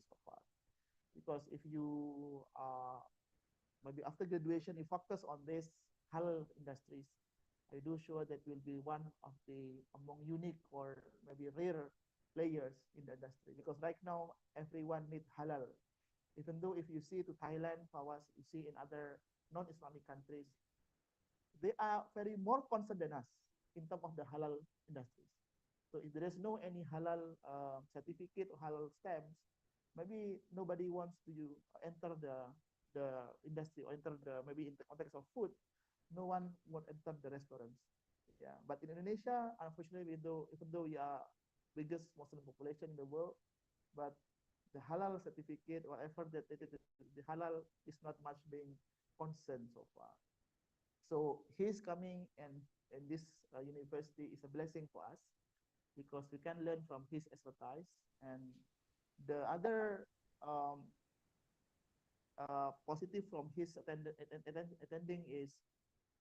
so far. Because if you maybe after graduation you focus on this halal industries, I do sure that will be one of the among unique or maybe rare players in the industry. Because right now everyone need halal. Even though if you see to Thailand, Pawas, you see in other non-Islamic countries, they are very more concerned than us in terms of the halal industries. So if there is no any halal certificate or halal stamps, maybe nobody wants to enter the industry or enter the maybe in the context of food. No one would enter the restaurants. Yeah, but in Indonesia, unfortunately, even though we are biggest Muslim population in the world, but the halal certificate or effort that the halal is not much being concerned so far. So his coming and this university is a blessing for us because we can learn from his expertise. And the other positive from his attending is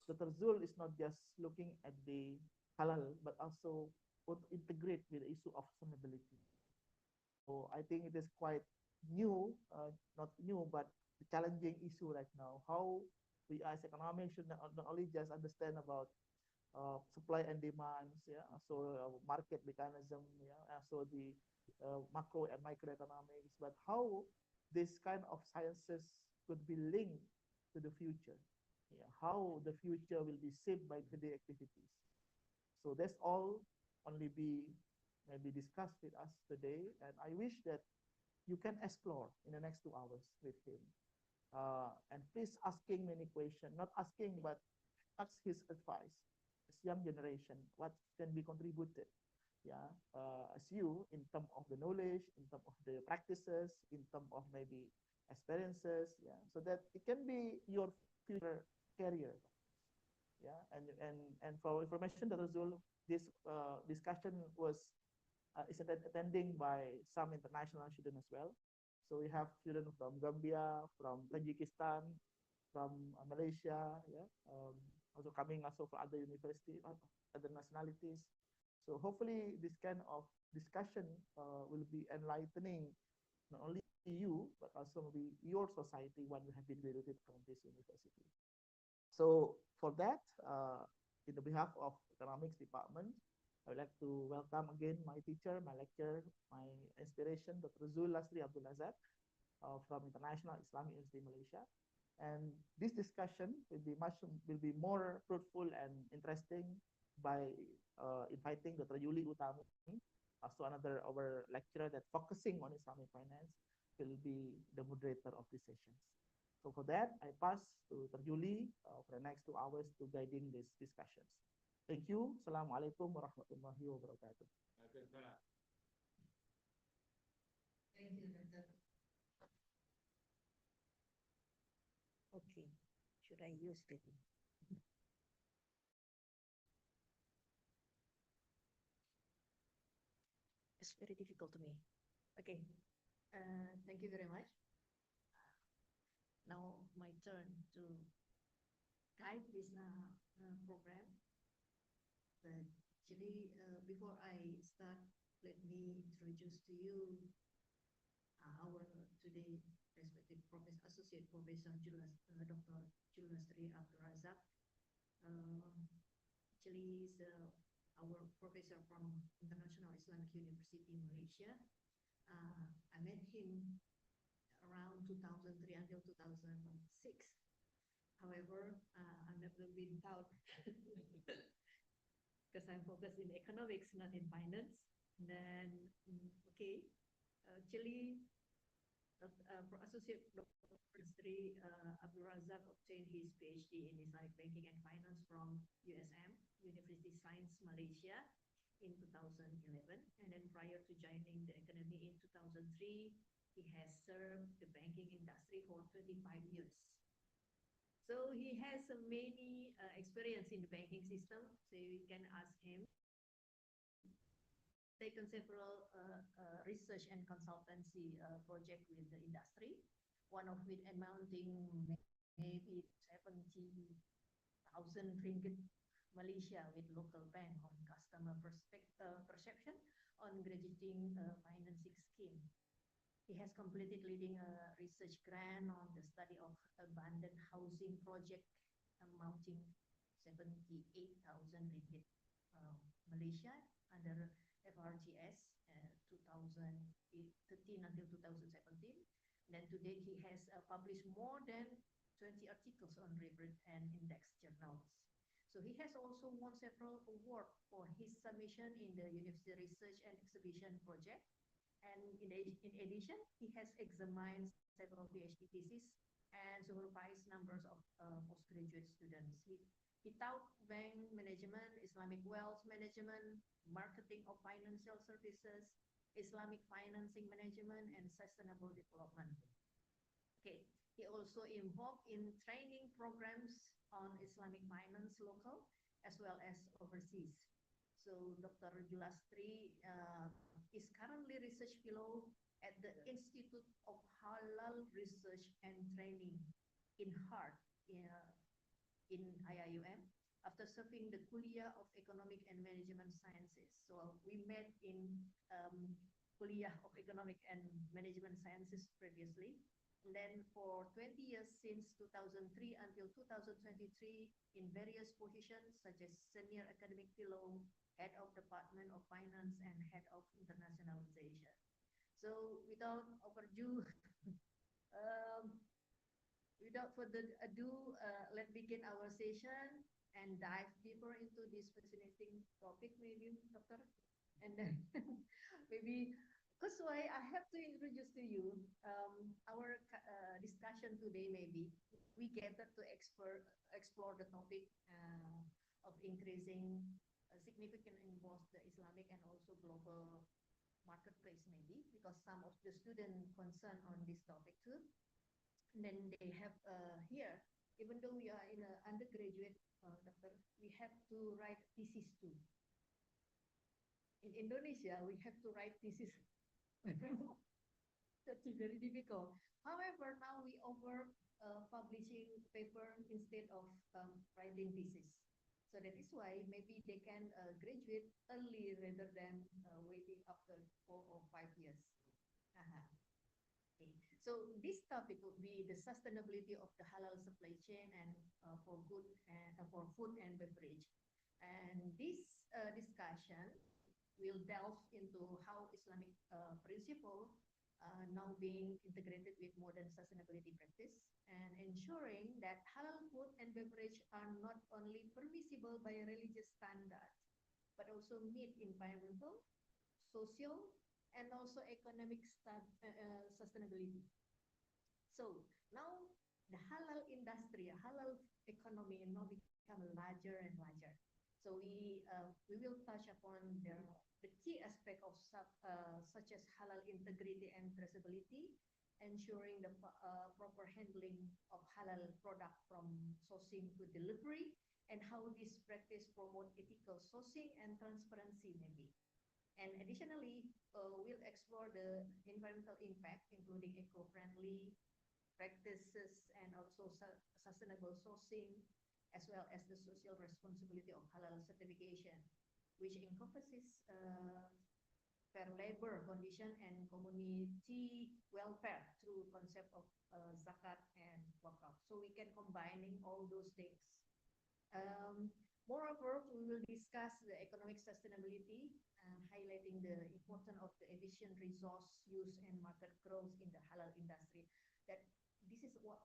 Dr. Zul is not just looking at the halal, but also would integrate with the issue of sustainability. So I think it is quite new, not new, but the challenging issue right now. How we as economics should not only just understand about supply and demands, yeah, so market mechanism, yeah, so the macro and microeconomics, but how this kind of sciences could be linked to the future, yeah, how the future will be shaped by today activities. So that's all only be maybe discussed with us today, and I wish that you can explore in the next 2 hours with him. And please asking many questions, not asking, but ask his advice. As young generation, what can be contributed? Yeah, as you in terms of the knowledge, in terms of the practices, in terms of maybe experiences. Yeah, so that it can be your future career. Yeah, and for information, Dr. Zul, this discussion was is attending by some international students as well. So we have students from Gambia, from Tajikistan, from Malaysia, yeah, also coming also from other universities, other nationalities. So hopefully this kind of discussion will be enlightening not only you, but also maybe your society when you have been graduated from this university. So for that, in the behalf of economics department, I would like to welcome again my teacher, my lecturer, my inspiration, Dr. Zul Lasri Abdul Azad from International Islamic University Malaysia. And this discussion will be more fruitful and interesting by inviting Dr. Yuli Utami, also another our lecturer that focusing on Islamic finance, will be the moderator of this session. So for that, I pass to Dr. Yuli for the next 2 hours to guiding these discussions. Thank you. Assalamualaikum warahmatullahi wabarakatuh. Thank you, Dr. Okay, should I use it? It's very difficult to me. Okay, thank you very much. Now my turn to guide this program. But actually, before I start, let me introduce to you our today respected Professor, Associate Professor Dr. Julastri Abdul Razak. Actually, he's our professor from International Islamic University Malaysia. I met him around 2003 until 2006. However, I've never been taught because I'm focused in economics, not in finance. And then, okay, actually, Associate Professor Abdul Razak obtained his PhD in Islamic Banking and Finance from USM, University Science Malaysia, in 2011. And then prior to joining the academy in 2003, he has served the banking industry for 25 years. So he has many experience in the banking system. So you can ask him. Taken several research and consultancy projects with the industry, one of which amounting maybe 70,000 ringgit Malaysia with local bank on customer perception on graduating financing scheme. He He has completed leading a research grant on the study of abandoned housing project amounting 78,000 ringgit Malaysia under FRGS 2013 until 2017. Then to date, he has published more than 20 articles on relevant and index journals. So he has also won several awards for his submission in the University Research and Exhibition project. And in addition, he has examined several PhD theses and supervised numbers of postgraduate students. He taught bank management, Islamic wealth management, marketing of financial services, Islamic financing management, and sustainable development. Okay, he also involved in training programs on Islamic finance local as well as overseas. So Dr. Julastri is currently research fellow at the Institute of Halal Research and Training in Hart in IIUM after serving the Kuliah of Economic and Management Sciences. So we met in Kuliah of Economic and Management Sciences previously. And then for 20 years since 2003 until 2023 in various positions such as Senior Academic Fellow, Head of Department of Finance, and Head of Internationalization. So without overdue, without further ado, let's begin our session and dive deeper into this fascinating topic, maybe, Doctor. And then maybe, because why I have to introduce to you our discussion today, maybe, we gathered to explore the topic of increasing significant in both the Islamic and also global marketplace, maybe, because some of the students concerned on this topic too. And then they have here, even though we are in an undergraduate, doctor, we have to write thesis too. In Indonesia, we have to write thesis. That's very difficult. However, now we offer publishing paper instead of writing thesis. So that is why maybe they can graduate early rather than waiting after 4 or 5 years. Okay. So this topic would be the sustainability of the halal supply chain and for food and beverage. And this discussion will delve into how Islamic principle now being integrated with modern sustainability practice and ensuring that halal food and beverage are not only permissible by religious standards, but also meet environmental, social, and also economic sustainability. So now the halal industry, halal economy now become larger and larger. So we will touch upon the key aspect of such as halal integrity and traceability, ensuring the proper handling of halal product from sourcing to delivery, and how this practice promote ethical sourcing and transparency maybe. And additionally, we'll explore the environmental impact, including eco-friendly practices and also sustainable sourcing, as well as the social responsibility of halal certification, which encompasses fair labor condition and community welfare through concept of zakat and wakaf. So we can combining all those things. Moreover, we will discuss the economic sustainability, highlighting the importance of the efficient resource use and market growth in the halal industry. That this is what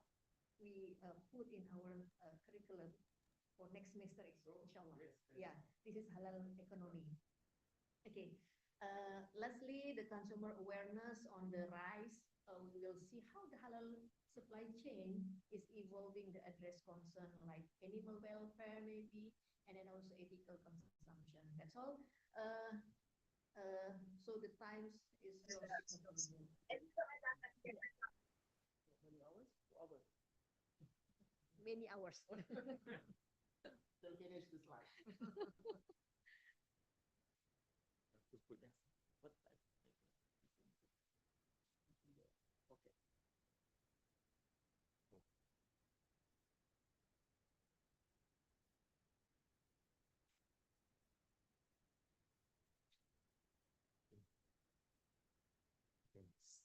we put in our curriculum for next semester, inshallah. Yeah, this is halal economy. Okay. Lastly, the consumer awareness on the rise. We will see how the halal supply chain is evolving to address concern like animal welfare maybe, and then also ethical consumption. That's all. So the times is Many hours? 2 hours. many hours. They'll finish the slide. Yes. What type?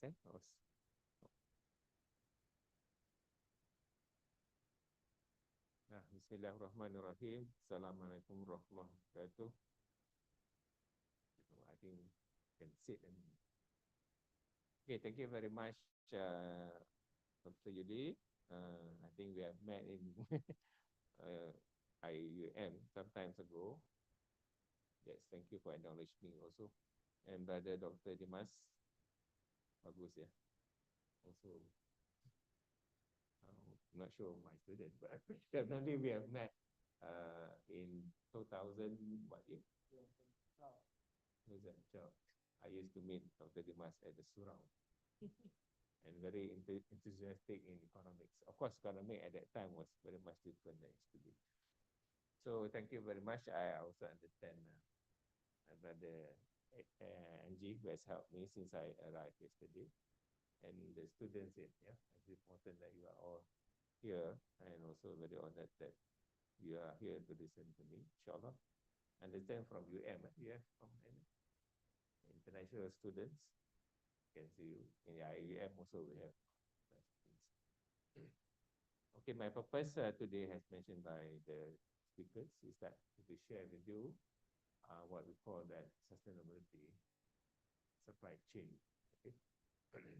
Okay. Bismillahirrahmanirrahim. Assalamualaikum warahmatullahi wabarakatuh. I think can sit and okay. Thank you very much, Dr. Yudi. I think we have met in IUM some times ago. Yes, thank you for acknowledging me also. And brother Dr. Dimas, bagus ya. Also, I'm not sure my student, but definitely we have met in 2000, what year? 2012. I used to meet Dr. Dimas at the Surau and very enthusiastic in economics. Of course, economics at that time was very much different than it's today. So thank you very much. I also understand my brother Angie, who has helped me since I arrived yesterday. And the students said, yeah, it's important that you are all here, and also very honored that you are here to listen to me, inshallah. Understand from UM, yeah, from international students. Can see you in the IEM also we have. Okay, my purpose today has mentioned by the speakers is that to share with you what we call that sustainability supply chain. Okay,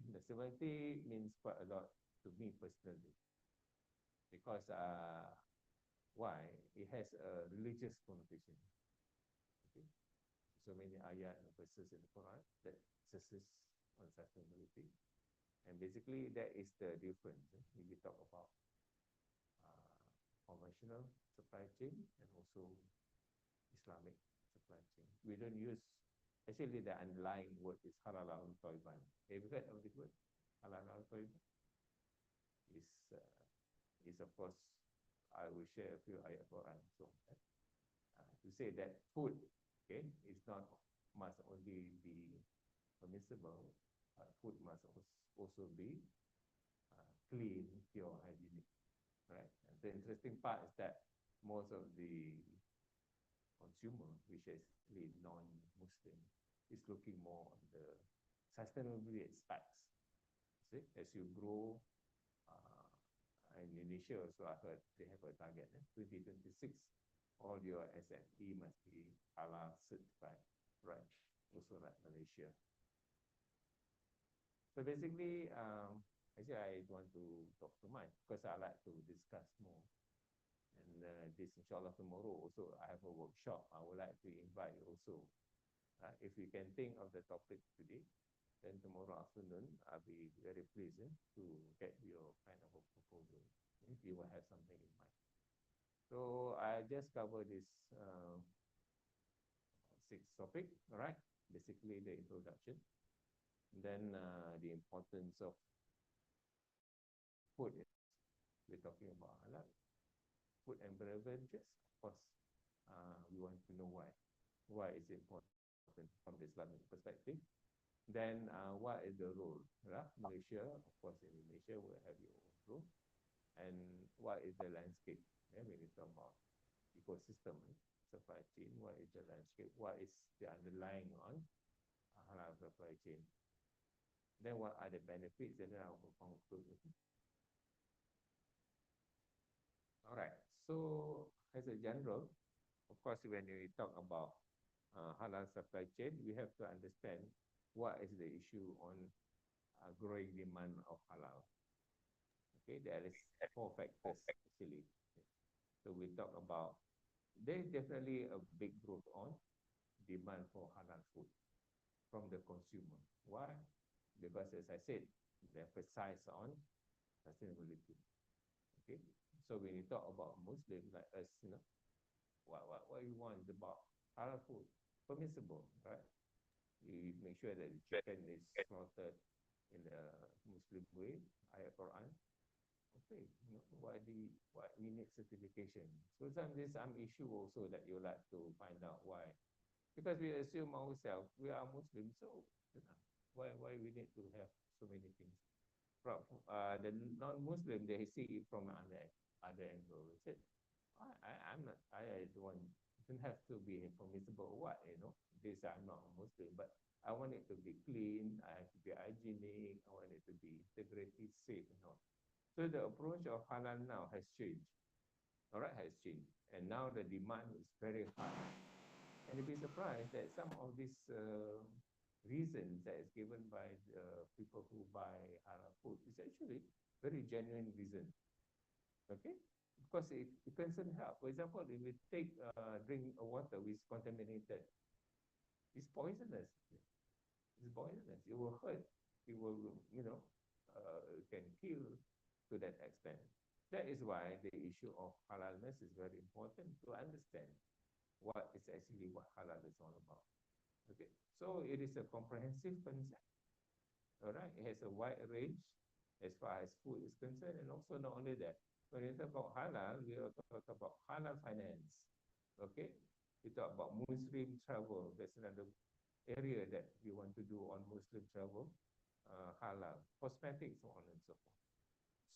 sustainability means quite a lot to me personally because why? It has a religious connotation. Okay, so many ayat and verses in the Quran that stresses on sustainability, and basically that is the difference when we talk about conventional supply chain and also Islamic supply chain. We don't use, actually the underlying word is halal al tayyiban. Have you heard of this word? Halal al tayyiban is of course, I will share a few ayat Quran. So to say that food, okay, is not must only be permissible, but food must also be clean, pure, hygienic. Right. And the interesting part is that most of the consumer, which is actually non-Muslim, is looking more on the sustainability aspects. See, as you grow, in Indonesia also I heard they have a target. 2026, all your SME must be halal certified. Right. Also like Malaysia. So basically, actually, I want to talk too much because I like to discuss more. And this, inshallah, tomorrow also I have a workshop. I would like to invite you also. If you can think of the topic today, then tomorrow afternoon I'll be very pleased to get your kind of a proposal if you will have something in mind. So I just cover this 6 topic, all right? Basically the introduction. Then the importance of food. We're talking about halal food and beverages. Of course, we want to know why. Why is it important from the Islamic perspective? Then what is the role? Right? Malaysia, of course, in Malaysia will have your own role. And what is the landscape? Yeah, when we talk about ecosystem, supply chain, what is the landscape? What is the underlying on halal supply chain? Then what are the benefits? And then I will conclude with it. All right. So as a general, of course, when we talk about halal supply chain, we have to understand what is the issue on growing demand of halal. Okay, there is 4 factors actually. So we talk about, there is definitely a big growth on demand for halal food from the consumer. Why? Because as I said, they emphasize on sustainability. Okay, so when you talk about Muslim like us, you know, what you want is about halal food, permissible, right? You make sure that the chicken is slaughtered in the Muslim way, ayat Quran. Okay, you know, why we need certification? So there's some issue also that you like to find out why. Because we assume ourselves we are Muslim, so you know, why we need to have so many things. From the non-Muslim, they see it from other angle. They said, I'm not, I don't have to be permissible or what, you know. This I'm not a Muslim, but I want it to be clean, I have to be hygienic, I want it to be integrity, safe and all. So the approach of halal now has changed. All right, has changed. And now the demand is very high. And you'll be surprised that some of these reasons that is given by the people who buy halal food is actually very genuine reason. Okay? Because it concern health. For example, if you take drink water which is contaminated, it's poisonous. It's poisonous. It will hurt. It will, can kill to that extent. That is why the issue of halalness is very important to understand what is actually what halal is all about. Okay, so it is a comprehensive concept. All right, it has a wide range as far as food is concerned, and also not only that. When we talk about halal, we also talk about halal finance. Okay, we talk about Muslim travel. That's another area that we want to do on Muslim travel. Halal, cosmetics, so on and so forth.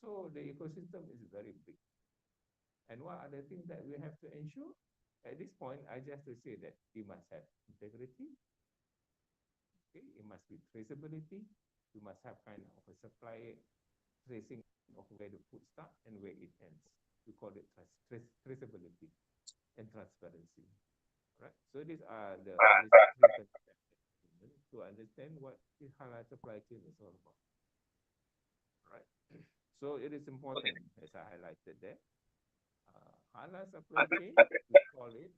So the ecosystem is very big. And what are the things that we have to ensure? At this point, I just to say that you must have integrity. Okay, it must be traceability. You must have kind of a supply tracing of where the food starts and where it ends. We call it traceability and transparency. Right? So these are the three concepts to understand what the halal supply chain is all about. Right? So it is important, as I highlighted there. Halal supply chain, we call it,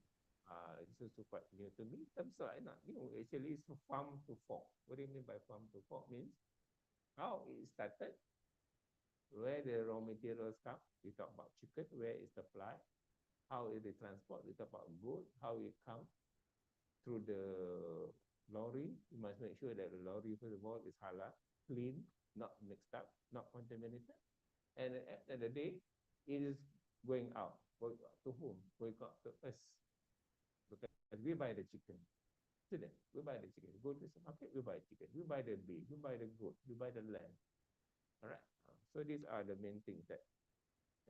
it's also quite new to me. Terms are not new, actually it's farm to fork. What do you mean by farm to fork? Means how it started, where the raw materials come, we talk about chicken, where is the supply, how is the transport, we talk about goat, how it comes through the lorry. You must make sure that the lorry, first of all, is halal, clean, not mixed up, not contaminated. And at the end of the day, it is going out to whom? Going out to us. Because we buy the chicken. See that? We buy the chicken. Go to the market, we buy chicken. We buy the beef, we buy the goat, we buy the lamb. All right. So these are the main things that,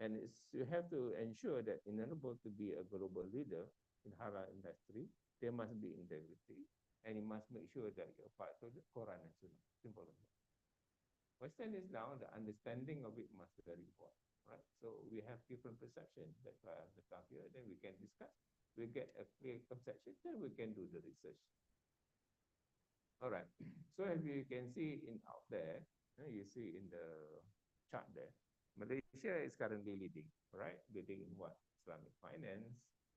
and you have to ensure that in order to be a global leader in halal industry, there must be integrity, and you must make sure that you're part of the Quran and Sunnah. Simple as that. Question is now the understanding of it must be very important, right? So we have different perceptions. That's why I'm start here. Then we can discuss. We get a clear conception. Then we can do the research. All right. So as you can see in out there, you see in the chart there, Malaysia is currently leading, right? Leading in what? Islamic finance,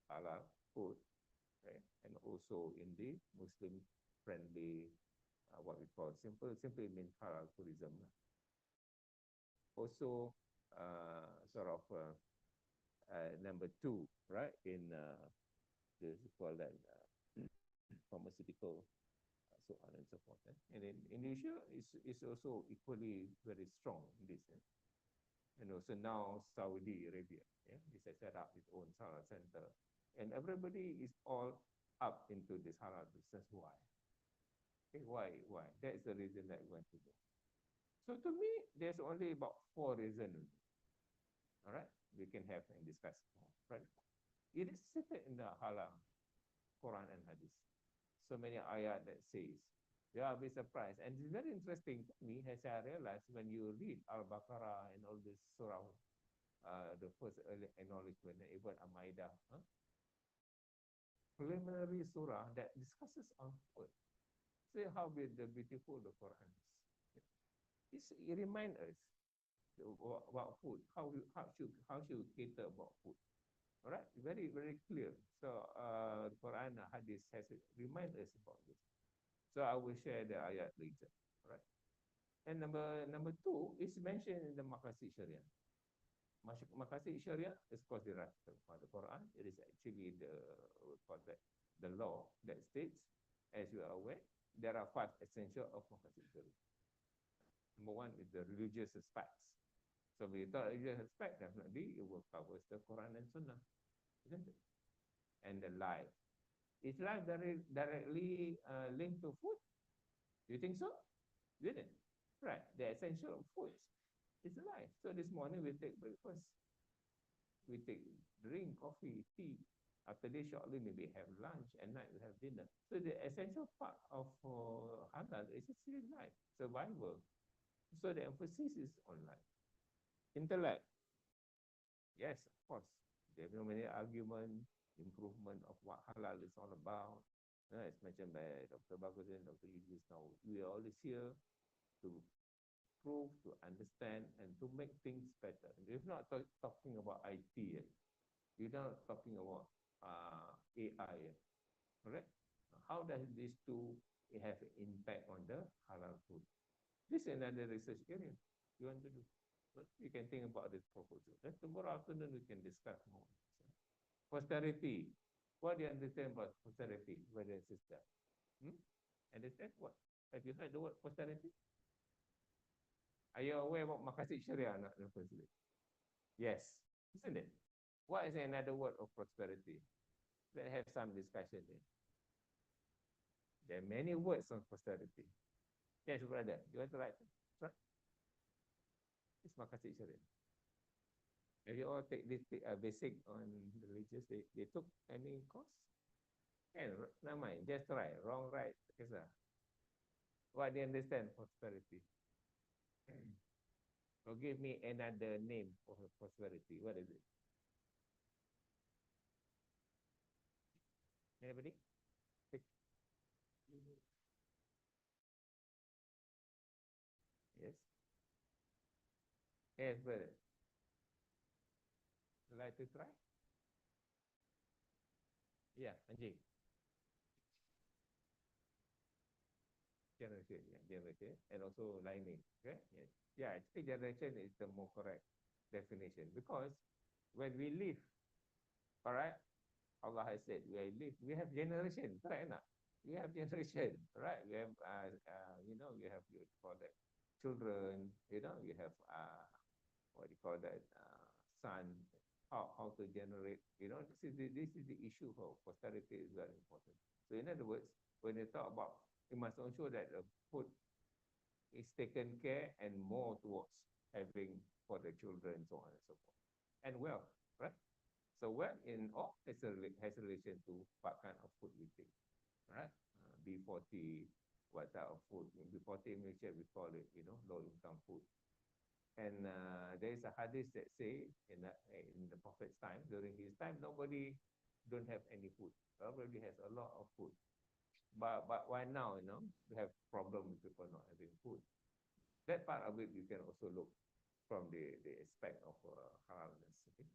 halal food, right? And also in the Muslim-friendly, what we call simply means halal tourism. Also, sort of number 2, right? In this call that pharmaceutical, so on and so forth. And then Indonesia is also equally very strong in this. And also now Saudi Arabia, this has set up its own halal center, and everybody is all up into this halal business. Why? Okay, why? That is the reason that we want to do. So to me, there's only about 4 reasons. All right, we can have and discuss more. Right? It is stated in the halal Quran and Hadith. So many ayat that says, you will be surprised. And it's very interesting to me, as I realized when you read Al-Baqarah and all this surah, the first early acknowledgement, even Al-Ma'idah, preliminary surah that discusses on food. See how beautiful the Quran is. It reminds us about food, how should cater about food. All right, very, very clear. So the Quran and Hadith has remind us about this. So I will share the ayat later. All right. And number 2 is mentioned in the Maqasid Sharia. Maqasid Sharia is called the Quran. It is actually the law that states, as you are aware, there are 5 essentials of Maqasid Sharia. Number 1 is the religious aspects. So when you talk religious aspect, definitely it will cover the Quran and Sunnah, isn't it? And the life. Is life directly linked to food? Do you think so? Isn't it? Right. The essential of food is life. So this morning we take breakfast. We take drink, coffee, tea. After this, shortly maybe have lunch, and night we have dinner. So the essential part of halal is actually life, survival. So the emphasis is on life. Intellect, yes, of course. There are many argument, improvement of what halal is all about. As mentioned by Dr. Bagus and Dr. Idris now, we are always here to prove, to understand, and to make things better. We're not talking about IT yet. We're not talking about AI yet. Correct? How does these two have impact on the halal food? This is another research area you want to do. But you can think about this proposal. Then tomorrow afternoon we can discuss more. Posterity. What do you understand about posterity, brother and sister? Understand what? Have you heard the word posterity? Are you aware what maqasid syariah not translate? Yes, isn't it? What is another word of prosperity? Let's have some discussion here. There are many words on posterity. Yes, brother, you want to write? Right? It's maqasid syariah. Have you all take this basic on religious? They took any course? Never mind, just try. Wrong, right? What do you understand prosperity? So give me another name for prosperity. What is it? Anybody? Yes. Yes, brother. Would you like to try? Yeah, Anjing. Generation, yeah, generation, and also lining. Okay? Yes. Yeah, I think generation is the more correct definition because when we live, all right, Allah has said we have generation, correct? We have generation, right? We have, you have you call that children, you have what you call that son. How to generate, this is the issue for posterity is very important. So in other words, when you talk about, you must ensure that the food is taken care and more towards having for the children, so on and so forth. And wealth, right? So wealth in all has a relation to what kind of food we take, right? B40, what type of food? B40 in Malaysia, we call it, low income food. And there is a hadith that say in the Prophet's time, during his time, nobody don't have any food. Everybody has a lot of food. But why now, we have problem with people not having food. That part of it you can also look from the aspect of halalness. Okay?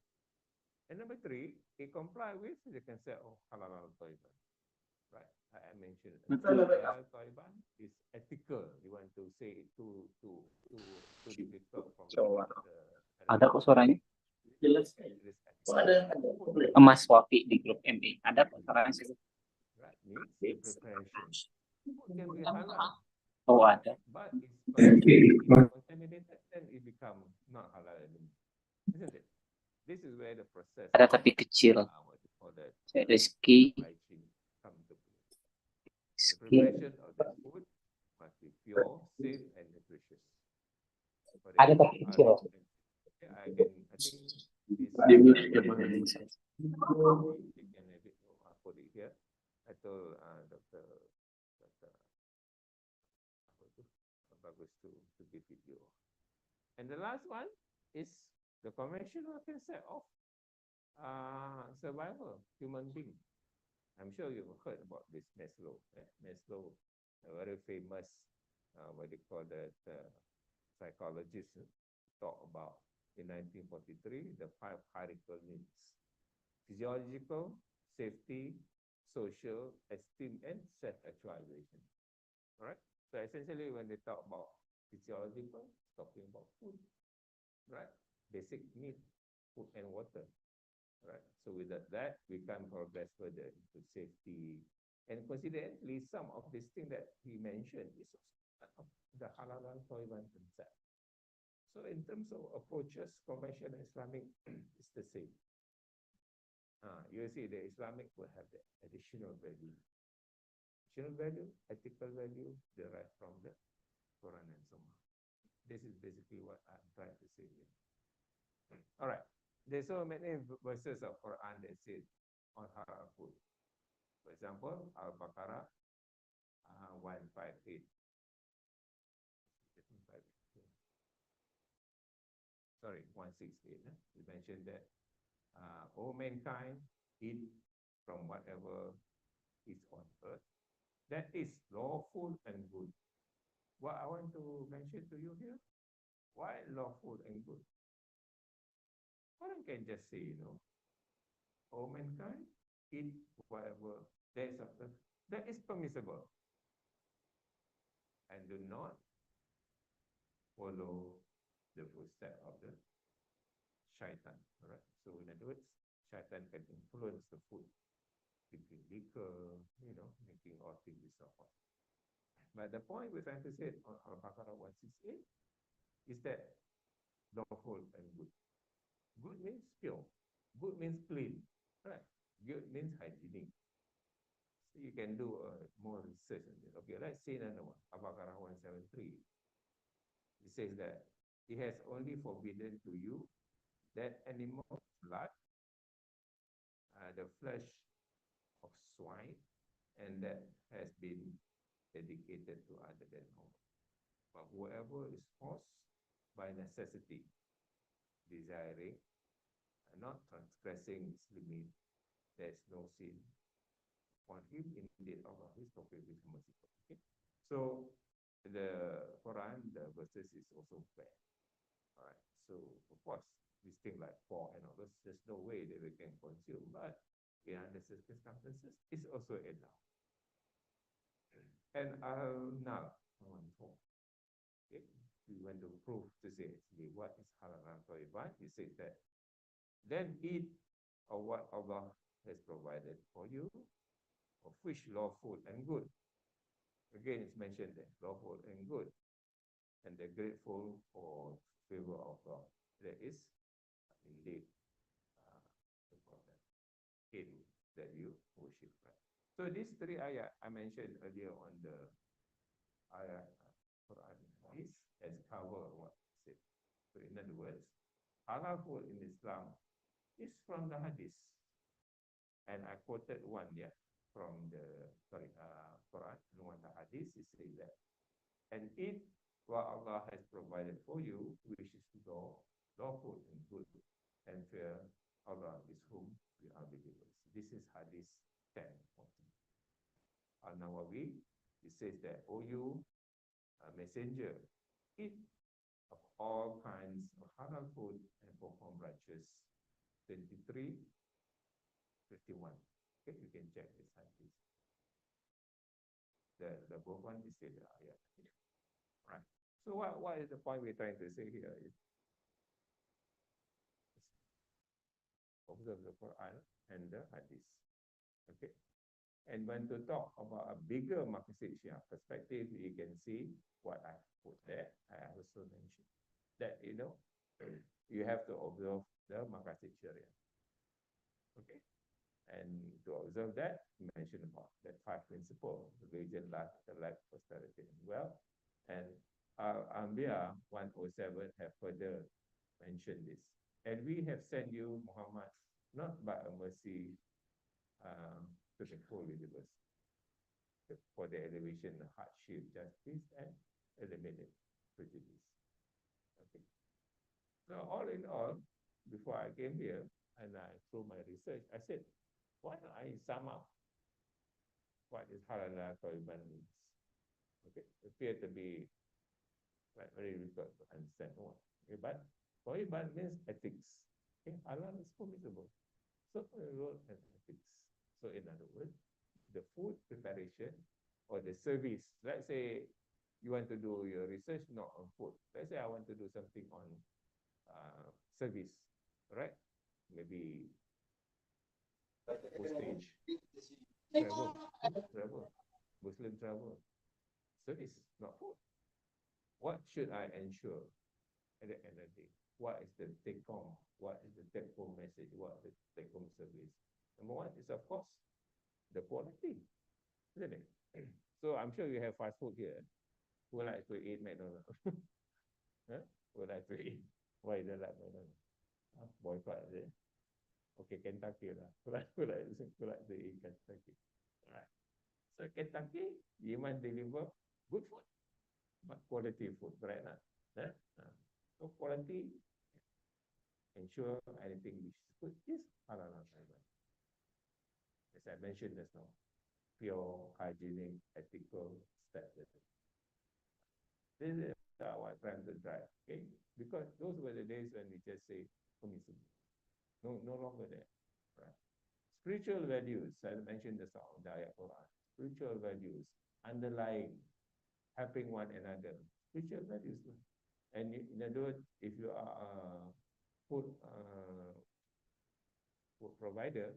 And number 3, it comply with the concept of halal toiban. Right, I mentioned halal toiban is ethical. You want to say it too difficult from Ada kok suaranya. Jelas. Emas Wapi di grup MA. Ada kok suaranya sih. Right, means the preparation. Food can be halal. Oh, ada. But if contaminated, then it becomes not halal anymore. Isn't it? This is where the process. Ada tapi kecil. Rizky. The preparation of the food must be pure, safe, and nutritious. Ada tapi kecil. I think I'll put it here. I told Dr. Bagus to give it you. And the last one is the conventional concept of survival, human being. I'm sure you've heard about this Maslow. Maslow, a very famous, what they call that, psychologist, talk about in 1943 the 5 hierarchical needs: physiological, safety, social, esteem, and self-actualization. All right. So essentially, when they talk about physiological, talking about food, right? Basic need, food and water. Right. So with that, we can progress further into safety. And coincidentally, some of these things that he mentioned is the halal toiban concept. So in terms of approaches, conventional Islamic is the same. You see, the Islamic will have the additional value. Additional value, ethical value derived from the Quran and Sunnah. This is basically what I'm trying to say here. All right. There's so many verses of Quran that says on halal food. For example, Al-Baqarah 158. Sorry, 168. You mentioned that all mankind eat from whatever is on earth. That is lawful and good. What I want to mention to you here, why lawful and good? One can just say, all mankind eat whatever there is of earth. That is permissible. And do not follow the footsteps of the shaitan. All right. So in other words, shaitan can influence the food, drinking liquor, making all things so forth. But the point we're trying to say on Al-Baqarah 168 is that lawful and good. Good means pure. Good means clean. Right? Good means hygienic. So you can do more research on it. Okay, let's say another one. Al-Baqarah 173. It says that it has only forbidden to you that animal blood, the flesh of swine, and that has been dedicated to other than Allah. But whoever is forced by necessity, desiring, and not transgressing its limit, there is no sin upon him. Indeed, Allah is forgiving and merciful. Okay? So the Quran, the verses is also fair. All right. So of course, these things like pork and all this, there's no way that we can consume, but in other circumstances, it's also allowed. And now, okay, we want to prove to say actually what is halal and tayyibat. He says that then eat of what Allah has provided for you, of which lawful and good. Again, it's mentioned there, lawful and good, and they're grateful for favor of God. There is indeed him that you worship. Right? So these three ayat I mentioned earlier on the ayat Quran hadith has covered what I said. So in other words, halal food in Islam is from the hadith. And I quoted one from the Quran, and one the hadith, it says that, and eat what Allah has provided for you, which is lawful and good, and fear Allah is whom we are believers. This is hadith 10. Al-Nawawi, it says that, O you, messenger, eat of all kinds of halal food and perform righteous. 23, 51. Okay, you can check this hadith. The both one is still the ayat. Right. So what is the point we're trying to say here is observe the Quran and the hadith. Okay. And when to talk about a bigger maqasid Shia perspective, you can see what I put there. I also mentioned that, you have to observe the maqasid Sharia. Okay. And to observe that, you mentioned about that 5 principles: religion, life, posterity, and wealth. And Al-Anbiya 107 have further mentioned this. And we have sent you, Muhammad, not by a mercy to the whole universe, for the elevation, hardship, justice, and eliminate prejudice. Okay. So all in all, before I came here and I through my research, I said, why don't I sum up what is halal and tayyiban means? Okay, appear to be like very difficult to understand. Okay, but tayyiban means ethics. Okay, halal is permissible. So rule and ethics. So in other words, the food preparation or the service. Let's say you want to do your research not on food. Let's say I want to do something on service, right? Maybe postage, travel, Muslim travel, service, not food. What should I ensure at the end of the day? What is the take-home? What is the take-home message? What is the take-home service? Number one is, of course, the quality, isn't it? So I'm sure you have fast food here. Who like to eat McDonald's? Huh? Who like to eat? Why you don't like McDonald's? Boycott, is it? Okay, Kentucky lah. Like the Kentucky. Alright. So Kentucky, you must deliver good food, but quality food, right? So quality, ensure anything which is good is halal. As I mentioned just now, pure, hygienic, ethical, standard. This is what I'm trying to drive, okay? Because those were the days when we just say permissible. No longer there, right? Spiritual values, I mentioned the song, the ayat Quran. Spiritual values, underlying, helping one another. Spiritual values. And in other words, if you are a food provider,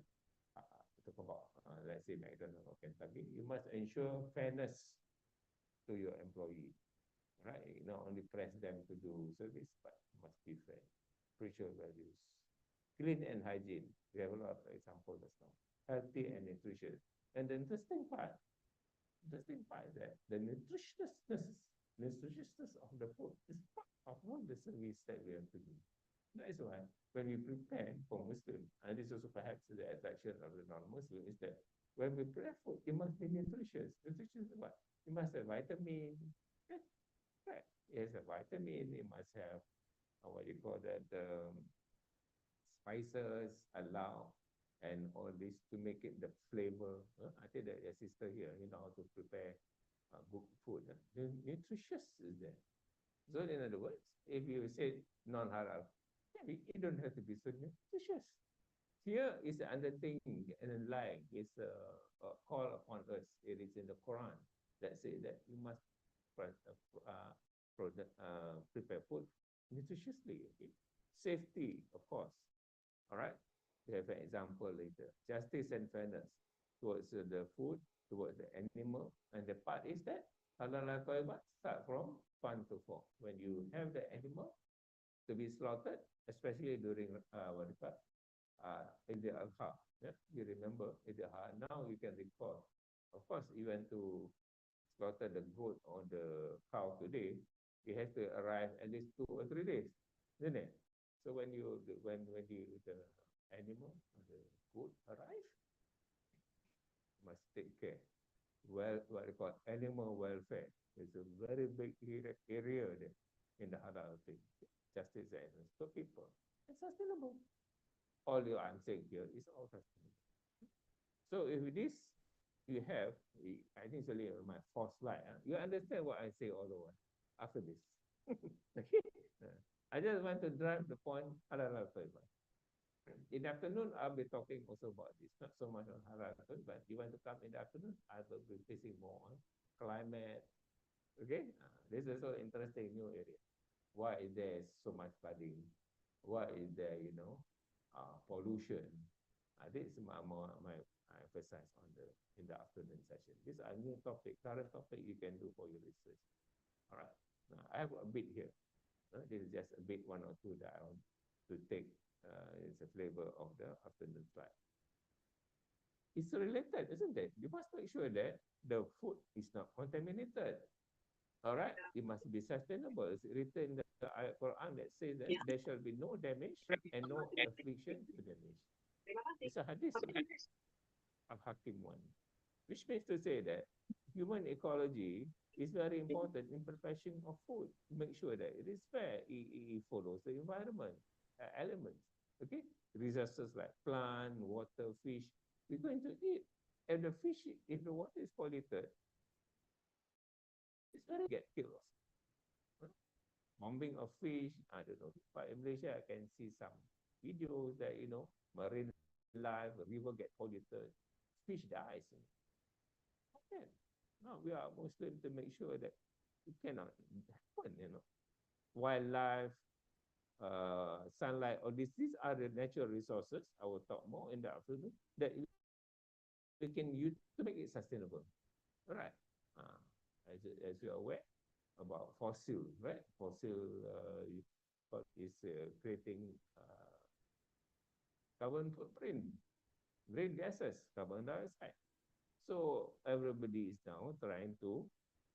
talk about, let's say McDonald's or Kentucky, you must ensure fairness to your employee, right? Not only press them to do service, but must be fair. Spiritual values. Clean and hygiene. We have a lot of examples just now. Healthy and nutritious. And the interesting part is that the nutritiousness of the food is part of all the service that we have to do. That is why when we prepare for Muslim, and this is also perhaps the attraction of the non-Muslim, is that when we prepare food, it must be nutritious. Nutritious is what? It must have vitamin. Okay? Right. It has a vitamin. It must have what you call that, spices, allow, and all this to make it the flavor. I think that your sister here, you know how to prepare good food. The nutritious is there. So in other words, if you say non-halal, it don't have to be so nutritious. Here is another thing, and like it's a call upon us. It is in the Quran that say that you must prepare food nutritiously. Okay? Safety, of course. All right. We have an example later. Justice and fairness towards the food, towards the animal, and the part is that halal al-thayyibat start from 1 to 4. When you have the animal to be slaughtered, especially during Eid al-Adha. Yeah? You remember Eid al-Adha. Now you can recall. Of course, you went to slaughter the goat or the cow today, it has to arrive at least 2 or 3 days, isn't it? So when the animal, the goat arrive, must take care. Well, what you call animal welfare is a very big area there in the halal thing. Justice and for people. It's sustainable. All I'm saying here is all sustainable. So if this you have, I think it's only my 4th slide. You understand what I say all the while after this. Okay. I just want to drive the point halal al-thayyibat. In the afternoon, I'll be talking also about this, not so much on halal al-thayyibat, but you want to come in the afternoon, I will be focusing more on climate. Okay, this is also interesting new area. Why is there so much flooding? Why is there, pollution? This is my emphasize on in the afternoon session. These are new topic, current topic you can do for your research. All right. Now, I have a bit here. This is just a bit 1 or 2 that I want to take. It's a flavor of the afternoon slide. It's related, isn't it? You must make sure that the food is not contaminated. All right, it must be sustainable. It's written in the Quran that says that there shall be no damage and no affliction to damage. It's a hadith of Hakim 1, which means to say that human ecology is very important in preparation of food. Make sure that it is fair. It follows the environment elements. Okay, resources like plant, water, fish. We're going to eat, and the fish, if the water is polluted, it's going to get killed. Bombing of fish, I don't know. But in Malaysia, I can see some videos that, marine life, the river get polluted, fish dies. Okay. No, we are Muslim to make sure that it cannot happen, Wildlife, sunlight, all these are the natural resources. I will talk more in the afternoon that we can use to make it sustainable. All right. As you are aware about fossil, right? Fossil is creating carbon footprint, green gases, carbon dioxide. So everybody is now trying to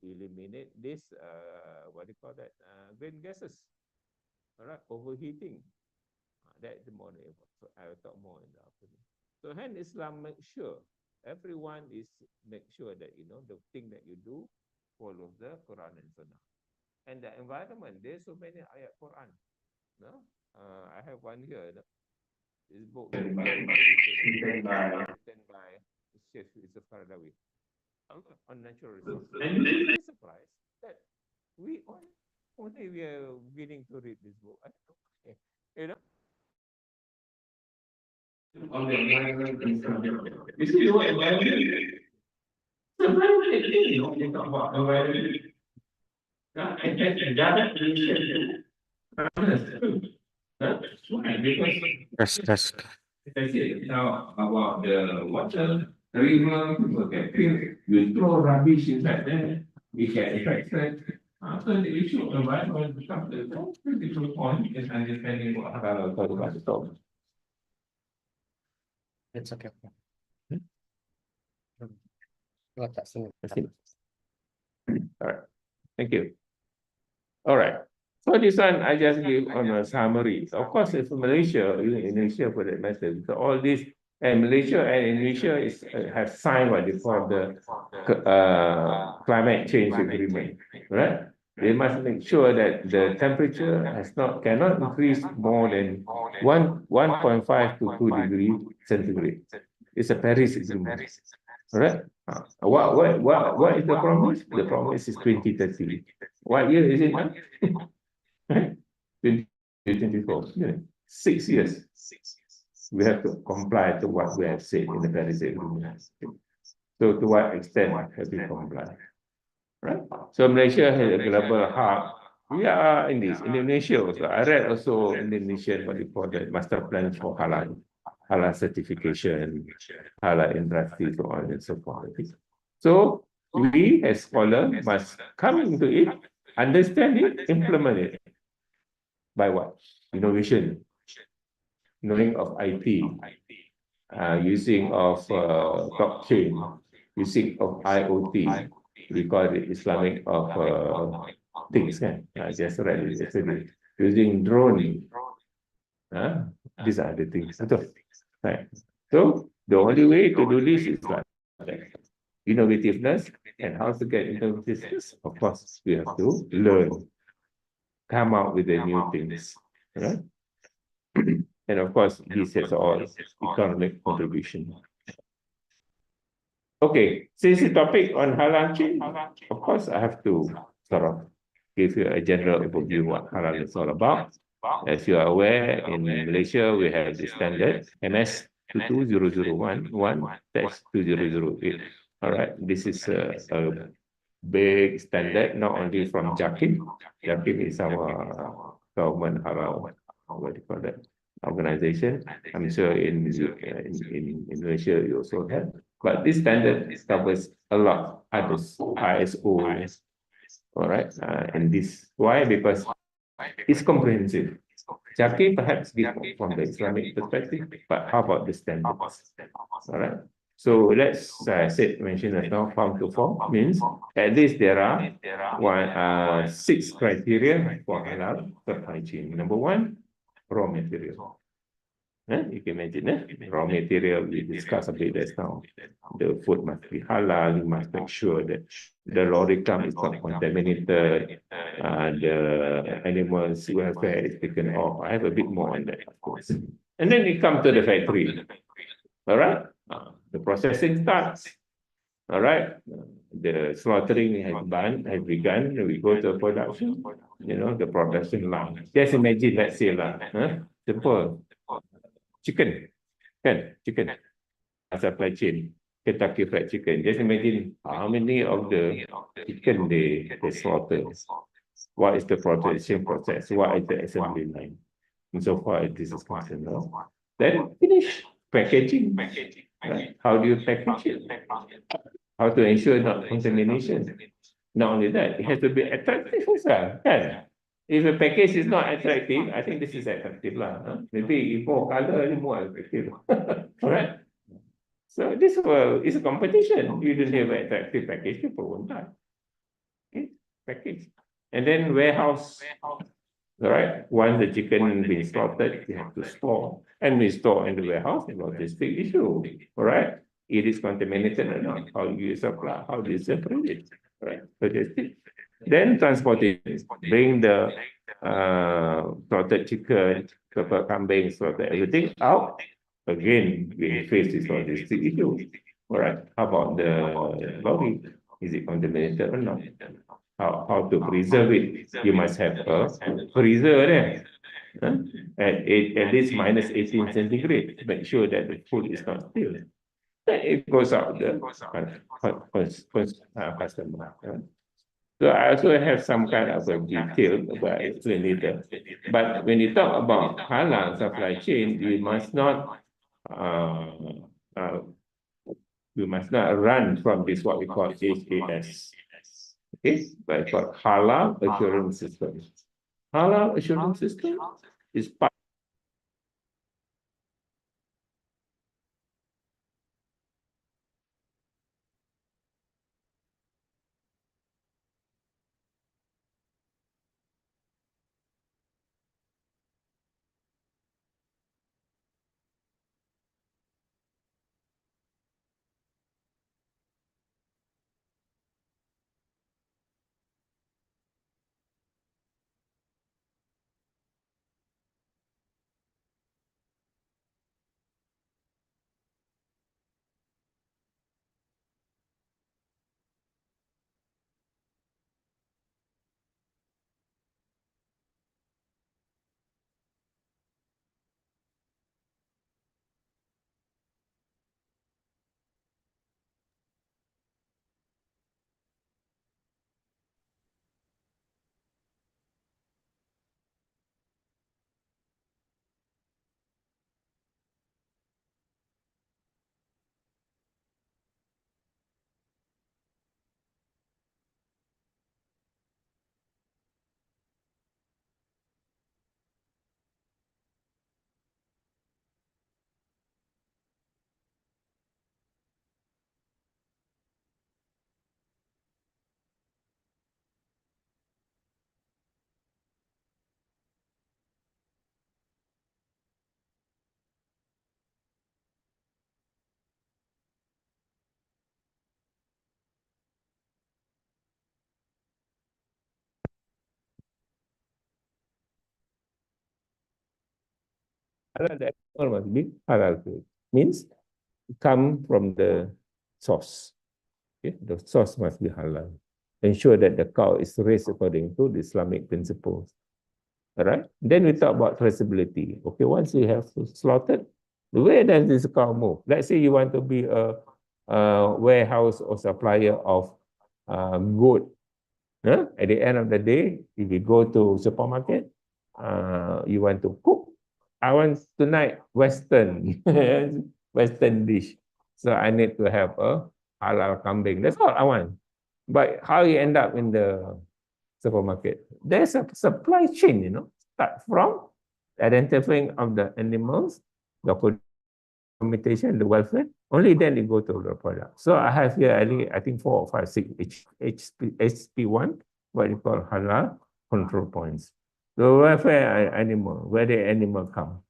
eliminate this, green gases. All right, overheating. That's the more important. So I will talk more in the afternoon. So hence Islam make sure everyone is make sure that the thing that you do follows the Quran and Sunnah. And the environment, there's so many ayat Quran. No? I have one here. No? This book written by Sheikh Yusuf Qaradawi on natural resources. I'm really surprised that we only we are beginning to read this book. I don't know. You know? On the environment and stuff. You see what environment? Environment is you talk about environment. And that is why? Because That's I said now about the water, the river, people can feel you throw rubbish inside there, we get affected. So the issue of environment becomes a very critical point in understanding what halal is about. it's okay. All right. Thank you. All right. So this one I just give on a summary. Of course, it's Malaysia, even Indonesia for that matter. So all this, and Malaysia and Indonesia have signed what they call the climate change agreement, right? They must make sure that the temperature cannot increase more than 1.5 to 2 degrees centigrade. It's a Paris agreement, right? What is the promise? The promise is 2030. What year is it now? 2024. Yeah. 6 years. We have to comply to what we have said in the Paris agreement. So to what extent have we complied? Right? So Malaysia has a global hub. We are in this. Indonesia also. I read also Indonesian what you call the master plan for halal certification, halal industry, so on and so forth. So we as scholars must come into it, understand it, implement it. By what? Innovation, knowing of IT, using of blockchain, using of IoT. We call it Islamic of things. I just read it yesterday. Using drone. These are the things. Right. So the only way to do this is like innovativeness, and how to get innovativeness. Of course, we have to learn, come out with the new things, right? And of course, this is all economic contribution. Okay, since the topic on halal chain, of course, I have to sort of give you a general overview what halal is all about. As you are aware, in Malaysia, we have the standard MS 22001, that's 2008. All right, this is a big standard, not only from JAKIM. JAKIM is our government halal, what do you call that, organization. I'm sure in Indonesia you also have. But this standard covers a lot others, ISO. All right, and this, why? Because it's comprehensive. JAKIM perhaps different from the Islamic perspective, but how about the standards? All right. So let's mention that now farm to fork means at least there are 6 criteria for halal supply chain. Number 1, raw material. You can imagine, raw material, we discussed a bit just now. The food must be halal, you must make sure that the lorry come is not contaminated, the animals' welfare is taken off. I have a bit more on that, of course. And then it comes to the factory. All right? The processing starts. All right? The slaughtering has begun. We go to production, the production line. Just imagine, let's say, simple. Chicken, chicken, supply chain, Kentucky Fried Chicken. Just imagine how many of the chicken they slaughter. What is the production process? What is the assembly line? And so far, this is concerned now. Then finish packaging. Right? How do you package it? How to ensure not contamination? Not only that, it has to be attractive as well. If the package is not attractive, I think this is attractive. Maybe if more color, more attractive. All right. So this is a competition. You don't have an attractive package, people won't buy. Okay, package. And then warehouse All right. Once the chicken been slaughtered, you have to store. And we store in the warehouse, a logistic issue. All right. It is contaminated or not. How you supply, how do you separate it? All right. Logistic. Then transport it. Bring the slaughtered chicken, slaughtered kambing, slaughtered everything out. Again, we face this logistic issue. All right. How about the lorry? Is it contaminated or not? How to preserve it? You must have a freezer there. At least minus 18 centigrade. Make sure that the food is not stale. Then it goes out the customer. So I also have some kind of a detail about explain later. But when you talk about halal supply chain, we must not run from this what we call HAS. Okay, but it's called halal assurance system. Halal assurance system is part. Halal that must be halal food. Means come from the source. Okay? The source must be halal. Ensure that the cow is raised according to the Islamic principles. All right. Then we talk about traceability. Okay, once you have slaughtered, where does this cow move? Let's say you want to be a warehouse or supplier of goat. At the end of the day, if you go to supermarket, you want to cook. I want tonight Western Western dish. So I need to have a halal kambing. That's all I want. But how you end up in the supermarket? There's a supply chain, start from identifying of the animals, documentation, the welfare. Only then you go to the product. So I have here, I think 4 or 5, 6 HP1, what you call halal control points. The welfare animal, where the animal come,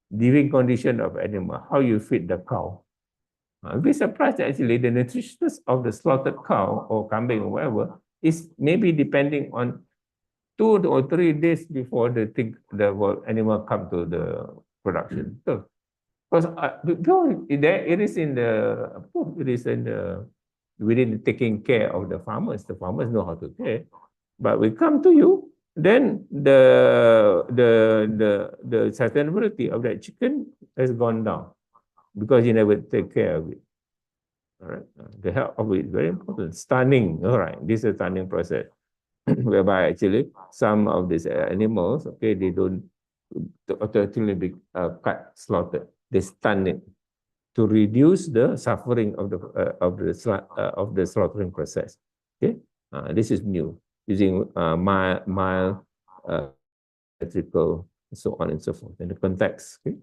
living condition of animal, how you feed the cow. You'll be surprised that actually the nutritionist of the slaughtered cow or kambing or whatever is maybe depending on 2 or 3 days before the animal come to the production. So, because it is in the within taking care of the farmers. The farmers know how to care, but we come to you, then the sustainability of that chicken has gone down because you never take care of it. All right, the health of it is very important. Stunning, all right, this is a stunning process whereby actually some of these animals, okay, they don't totally be cut, slaughtered. They stun it to reduce the suffering of the slaughtering process. Okay, this is new, using mild electrical, so on and so forth. In the context, okay,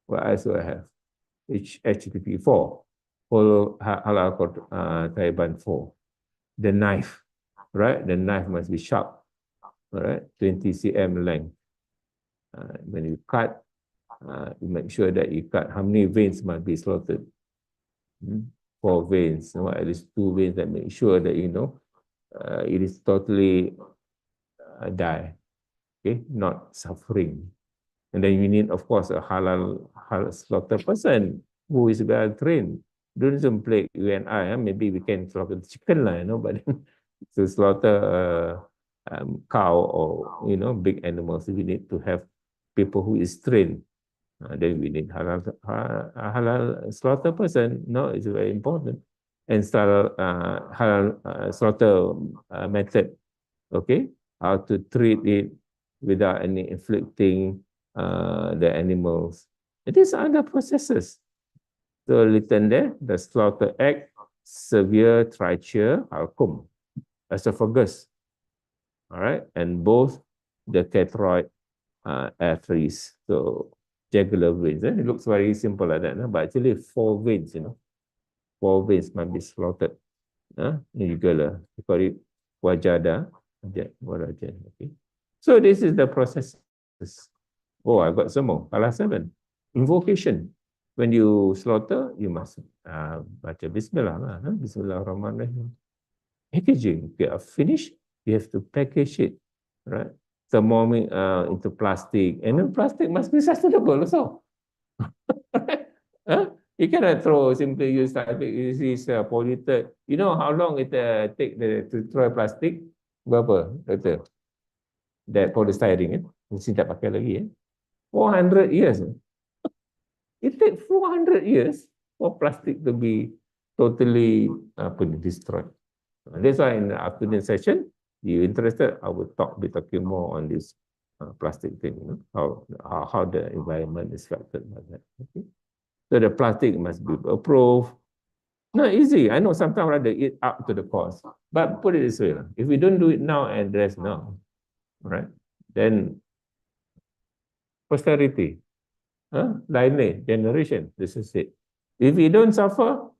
what else do I have? HTTP4, halal Taliban 4. The knife, right? The knife must be sharp. all right, 20 cm length. When you cut, you make sure that you cut how many veins must be slaughtered. 4 veins, or at least 2 veins, that make sure that it is totally die, okay, not suffering. And then you need, of course, a halal slaughter person who is well trained. Don't just play you and I. Maybe we can slaughter the chicken, but to slaughter cow or big animals, we need to have people who is trained. Then we need halal slaughter person. No, it's very important. And halal slaughter method. Okay, how to treat it without any inflicting the animals. It is other processes. So written there, the slaughter act, severe trachea, halcum, esophagus. All right, and both the cataract arteries. So jugular veins. It looks very simple like that, but actually 4 veins, 4 veins must be slaughtered. Jugular, we call it wajada. Okay. So this is the process. Oh, I got some more. Palah 7. Invocation. When you slaughter, you must baca Bismillah. Bismillahirrahmanirrahim. Packaging. Okay, finished, you have to package it, right? Thermomix into plastic, and then plastic must be sustainable also. You cannot simply use plastic. This is polluted. You know how long it take to throw plastic? Berapa, Doctor? That polystyrene, mesti tak pakai lagi. 400 years. It takes 400 years for plastic to be totally destroyed. That's why in the afternoon session, if you're interested, I will be talking more on this plastic thing, how the environment is affected by that. Okay? So the plastic must be approved. Not easy. I know sometimes rather eat up to the cost, but put it this way: if we don't do it now and address now, right? Then posterity, lineage, generation, this is it. If we don't suffer,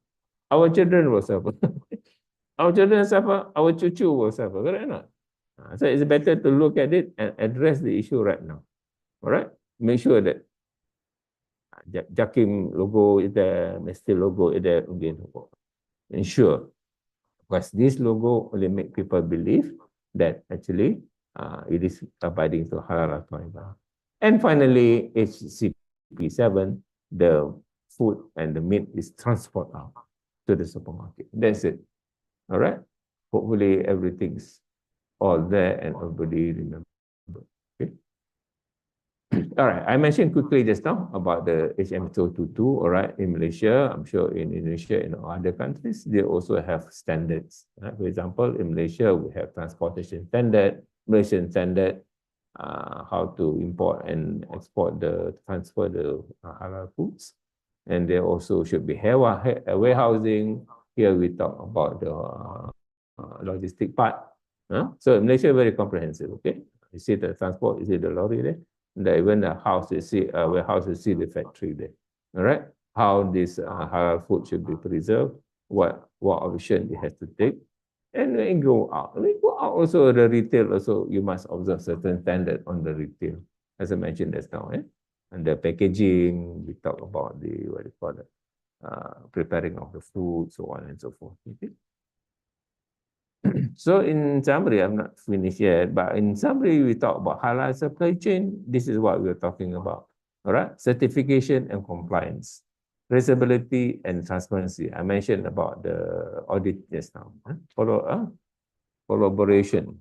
our children will suffer. Our children suffer, our cucu will suffer, correct or not? So it's better to look at it and address the issue right now. All right? Make sure that Jakim logo is there, Mestil logo is there, ensure. Because this logo only make people believe that actually it is abiding to halal al. And finally, HCP7, the food and the meat is transported out to the supermarket. That's it. All right. Hopefully everything's all there and everybody remember. Okay. All right. I mentioned quickly just now about the HM222. All right. In Malaysia, I'm sure in Indonesia and other countries, they also have standards. Right? For example, in Malaysia, we have transportation standard, Malaysian standard, how to import and transfer the halal foods. And there also should be warehousing. Here we talk about the logistic part. So in Malaysia, very comprehensive. Okay, you see the transport, you see the lorry there, and even the house, you see warehouse, you see the factory there. All right, how this halal food should be preserved, what option it has to take, and when you go out, also the retail also you must observe certain standard on the retail, as I mentioned just now. And the packaging, we talk about the preparing of the food, so on and so forth. Okay? So in summary, I'm not finished yet, but in summary, we talk about halal supply chain. This is what we're talking about. All right, certification and compliance, traceability and transparency. I mentioned about the audit just now. Collaboration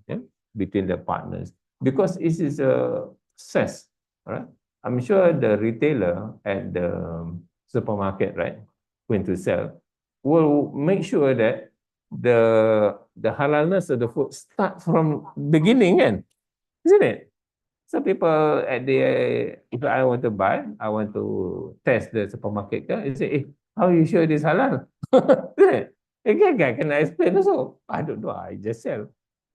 between the partners, because this is a process. All right, I'm sure the retailer at the supermarket, right, going to sell, will make sure that the halalness of the food start from beginning, isn't it? So people if I want to buy, I want to test the supermarket, you say, how are you sure this halal? Isn't it? Again, can I explain also? I don't know, I just sell.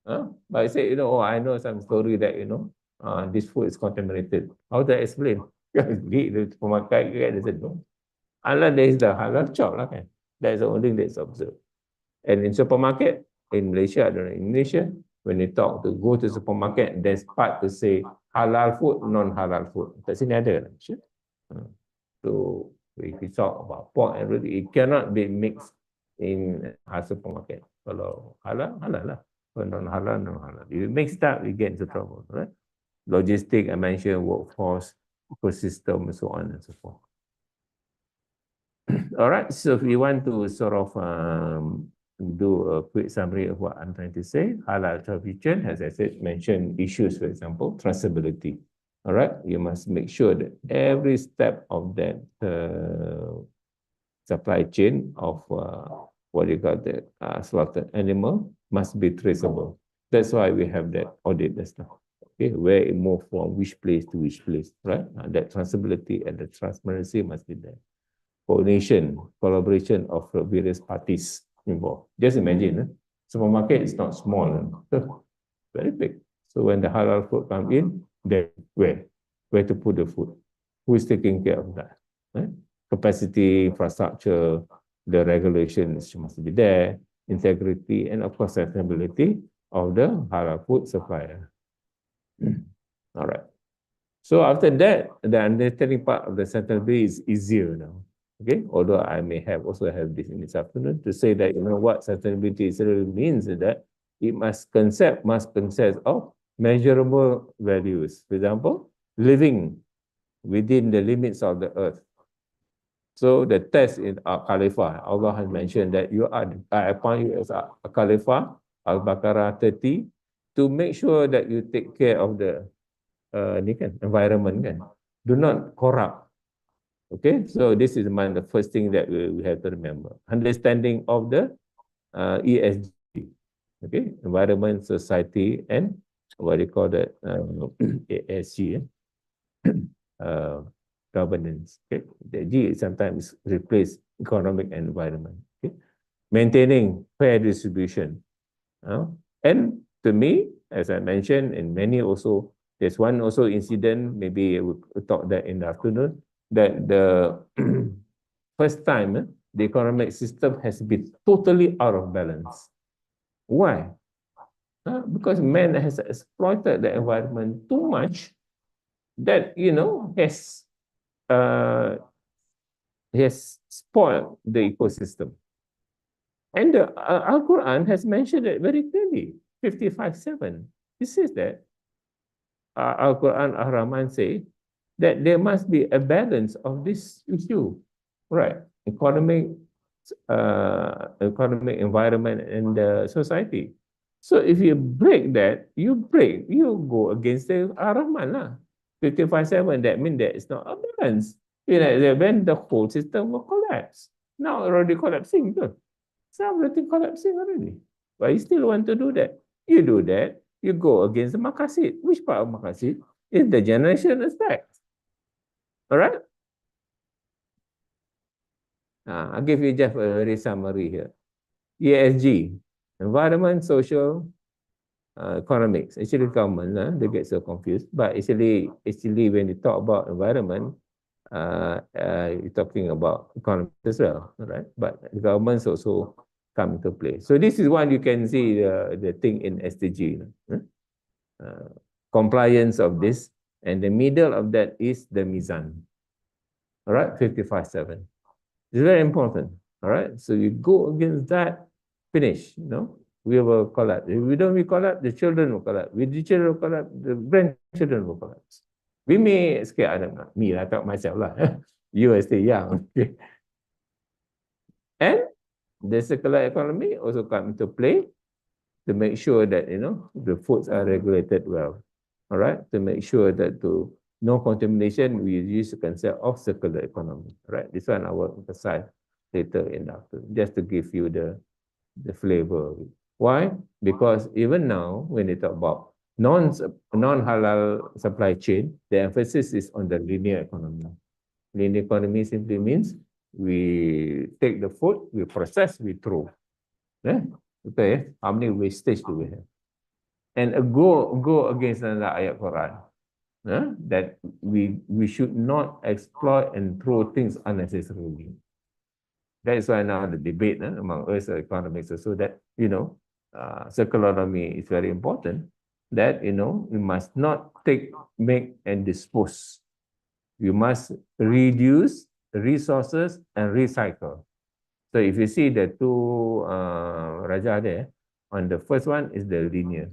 But I say, I know some story that, this food is contaminated. How do I explain? The supermarket, they said, no. Unless there is the halal chop, that is the only thing that's observed. And in supermarket, in Malaysia, I don't know, in Indonesia, when you talk to go to supermarket, there's part to say halal food, non-halal food. Kat sini ada. So if we talk about pork and roti, it cannot be mixed in a supermarket. Kalau halal, halal lah. Kalau non-halal, non-halal. If you mix that, you get into trouble, right? Logistic, I mentioned workforce, ecosystem, and so on and so forth. All right, so if you want to sort of do a quick summary of what I'm trying to say, halal supply chain, as I said, mentioned issues, for example, traceability. All right, you must make sure that every step of that supply chain of what you call the slaughtered animal must be traceable. That's why we have that audit just now. Okay, where it moved from which place to which place, right? That traceability and the transparency must be there. Coordination, collaboration of various parties involved. Just imagine, supermarket is not small, very big. So when the halal food come in, then where to put the food? Who is taking care of that? Right? Capacity, infrastructure, the regulations must be there, integrity, and of course, sustainability of the halal food supplier. All right. So after that, the understanding part of the sustainability is easier now. Okay, although I may have also have this in this afternoon to say that, you know, what sustainability really means is that it must consist of measurable values. For example, living within the limits of the earth. So the test in Al-Khalifah, Allah has mentioned that I appoint you as a Khalifah, Al-Baqarah 30, to make sure that you take care of the environment. Do not corrupt. Okay, so this is the first thing that we have to remember. Understanding of the ESG, okay, environment, society, and what you call that ESG, governance. Okay, the G sometimes replace economic and environment. Okay, maintaining fair distribution, and to me, as I mentioned, and many also, there's one also incident. Maybe we'll talk that in the afternoon. That the first time the economic system has been totally out of balance. Why? Because man has exploited the environment too much that, you know, has spoiled the ecosystem. And the Al-Quran has mentioned it very clearly, 55:7. It says that Al-Quran Ar-Rahman say that there must be a balance of this issue, right? Economic, environment, and society. So if you break that, you go against the Ar-Rahman lah. 55:7, that means that it's not a balance. You know, when the whole system will collapse. Now already collapsing. It's everything collapsing already. But you still want to do that. You do that, you go against the maqasid. Which part of maqasid? Is the generation aspect. All right. I'll give you just a very summary here. ESG, environment, social, economics. Actually, government, they get so confused. But actually, when you talk about environment, you're talking about economics as well, right? But the governments also come into play. So this is one you can see the thing in SDG. Compliance of this, and the middle of that is the mizan. All right, 55:7. It's very important. All right, so you go against that, finish. You know, we will collapse. If we don't collapse, the children will collapse. With the children will collapse, the grandchildren will collapse. We may scare them, me, I talk myself lah. You are still young. Okay. And the circular economy also come into play to make sure that, you know, the foods are regulated well. All right, to make sure that to no contamination, we use the concept of circular economy. Right, this one I will emphasize later in the afternoon, just to give you the flavor of it. Why? Because even now, when they talk about non-halal supply chain, the emphasis is on the linear economy. Linear economy simply means we take the food, we process, we throw. Okay, how many wastage do we have? And go against another ayat Quran, that we should not exploit and throw things unnecessarily. That is why now the debate among us economics, so that, you know, circular economy is very important, that, you know, we must not take, make, and dispose. You must reduce resources and recycle. So if you see the two Raja there, on the first one is the linear,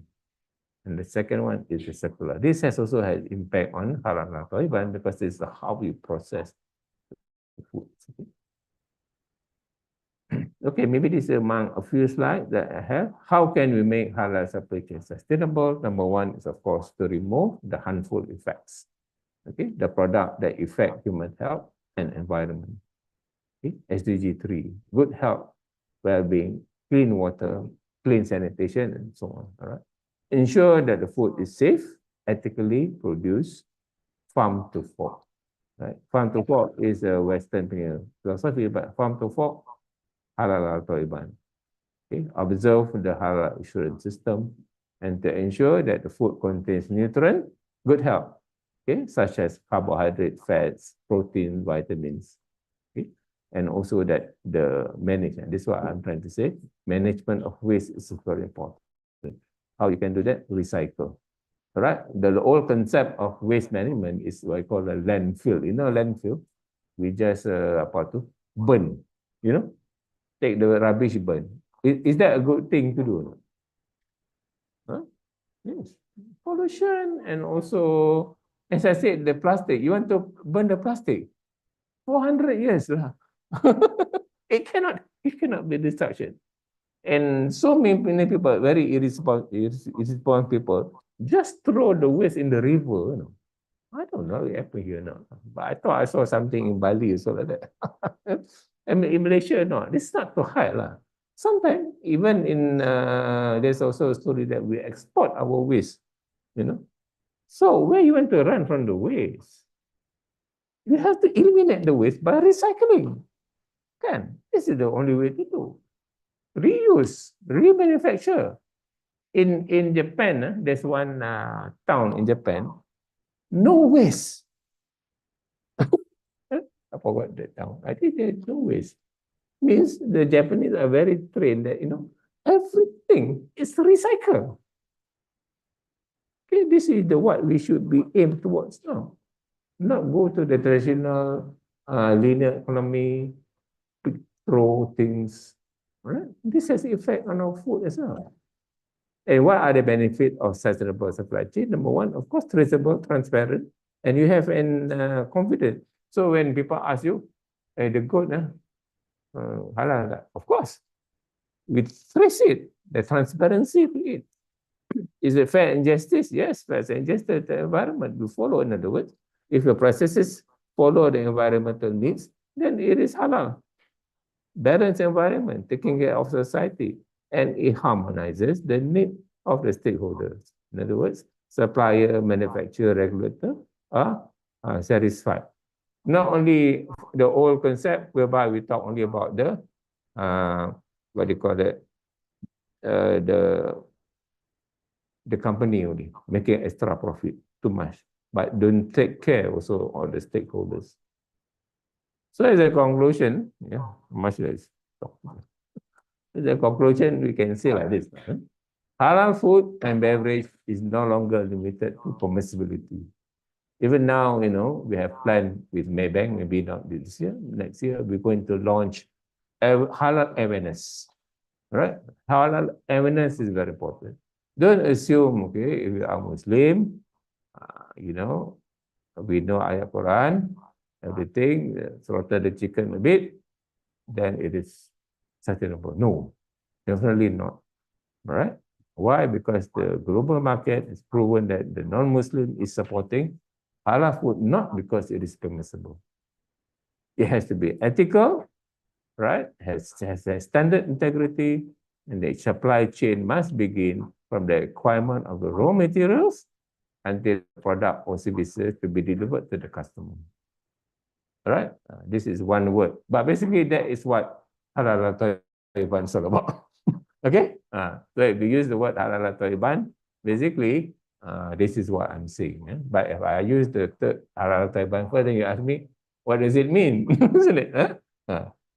and the second one is the circular. This has also had impact on halal Taliban because it's how we process the food. Okay, maybe this is among a few slides that I have. How can we make halal supply chain sustainable? Number one is, of course, to remove the harmful effects. Okay, the product that affect human health and environment. Okay, SDG 3, good health, well-being, clean water, clean sanitation, and so on. All right. Ensure that the food is safe, ethically produced, farm to fork. Right? Farm to fork is a Western philosophy, but farm to fork, halal Taliban. Okay, observe the halal assurance system and to ensure that the food contains nutrient, good health, okay, such as carbohydrate, fats, protein, vitamins, okay, and also that the management. This is what I'm trying to say. Management of waste is very important. How you can do that? Recycle. All right. The old concept of waste management is what I call a landfill. You know, landfill. We just burn. You know, take the rubbish, burn. Is that a good thing to do? Huh? Yes. Pollution, and also, as I said, the plastic. You want to burn the plastic? 400 years lah. It cannot be destruction. And so many people, very irresponsible people, just throw the waste in the river. You know. I don't know what happened here now, but I thought I saw something in Bali or so like that. And in Malaysia, no, this is not to hide lah. Sometimes even in there's also a story that we export our waste, you know. So where you want to run from the waste? You have to eliminate the waste by recycling. Kan? This is the only way to do. Reuse, remanufacture. In Japan, there's one town in Japan, no waste. I forgot that town. I think there's no waste. Means the Japanese are very trained that, you know, everything is recycled. Okay, this is the what we should be aimed towards now. Not go to the traditional linear economy, throw things. Right? This has effect on our food as well. And what are the benefits of sustainable supply chain? Number one, of course, traceable, transparent, and you have an confidence. So when people ask you, hey, the goat, halal, of course, we trace it, the transparency to it. Is it fair and justice? Yes, fair and justice. The environment we follow. In other words, if your processes follow the environmental needs, then it is halal. Balanced environment, taking care of society, and it harmonizes the need of the stakeholders. In other words, supplier, manufacturer, regulator are satisfied. Not only the old concept whereby we talk only about the what do you call it, the company only making extra profit too much, but don't take care also of the stakeholders. So as a conclusion, yeah, much less. As a conclusion, we can say like this: halal food and beverage is no longer limited to permissibility. Even now, you know, we have planned with Maybank, maybe not this year, next year, we're going to launch halal awareness. Right? Halal awareness is very important. Don't assume, okay, if you are Muslim, you know, we know ayat Quran, everything, slaughter the chicken a bit, then it is sustainable. No, definitely not. All right? Why? Because the global market has proven that the non-Muslim is supporting halal food, not because it is permissible. It has to be ethical, right? Has standard integrity, and the supply chain must begin from the requirement of the raw materials until the product or services to be delivered to the customer. All right? This is one word. But basically, that is what halal Taliban is all about. Okay? So if you use the word halal Taliban, basically, this is what I'm saying. But if I use the third halal Taliban first, then you ask me, what does it mean? Isn't it?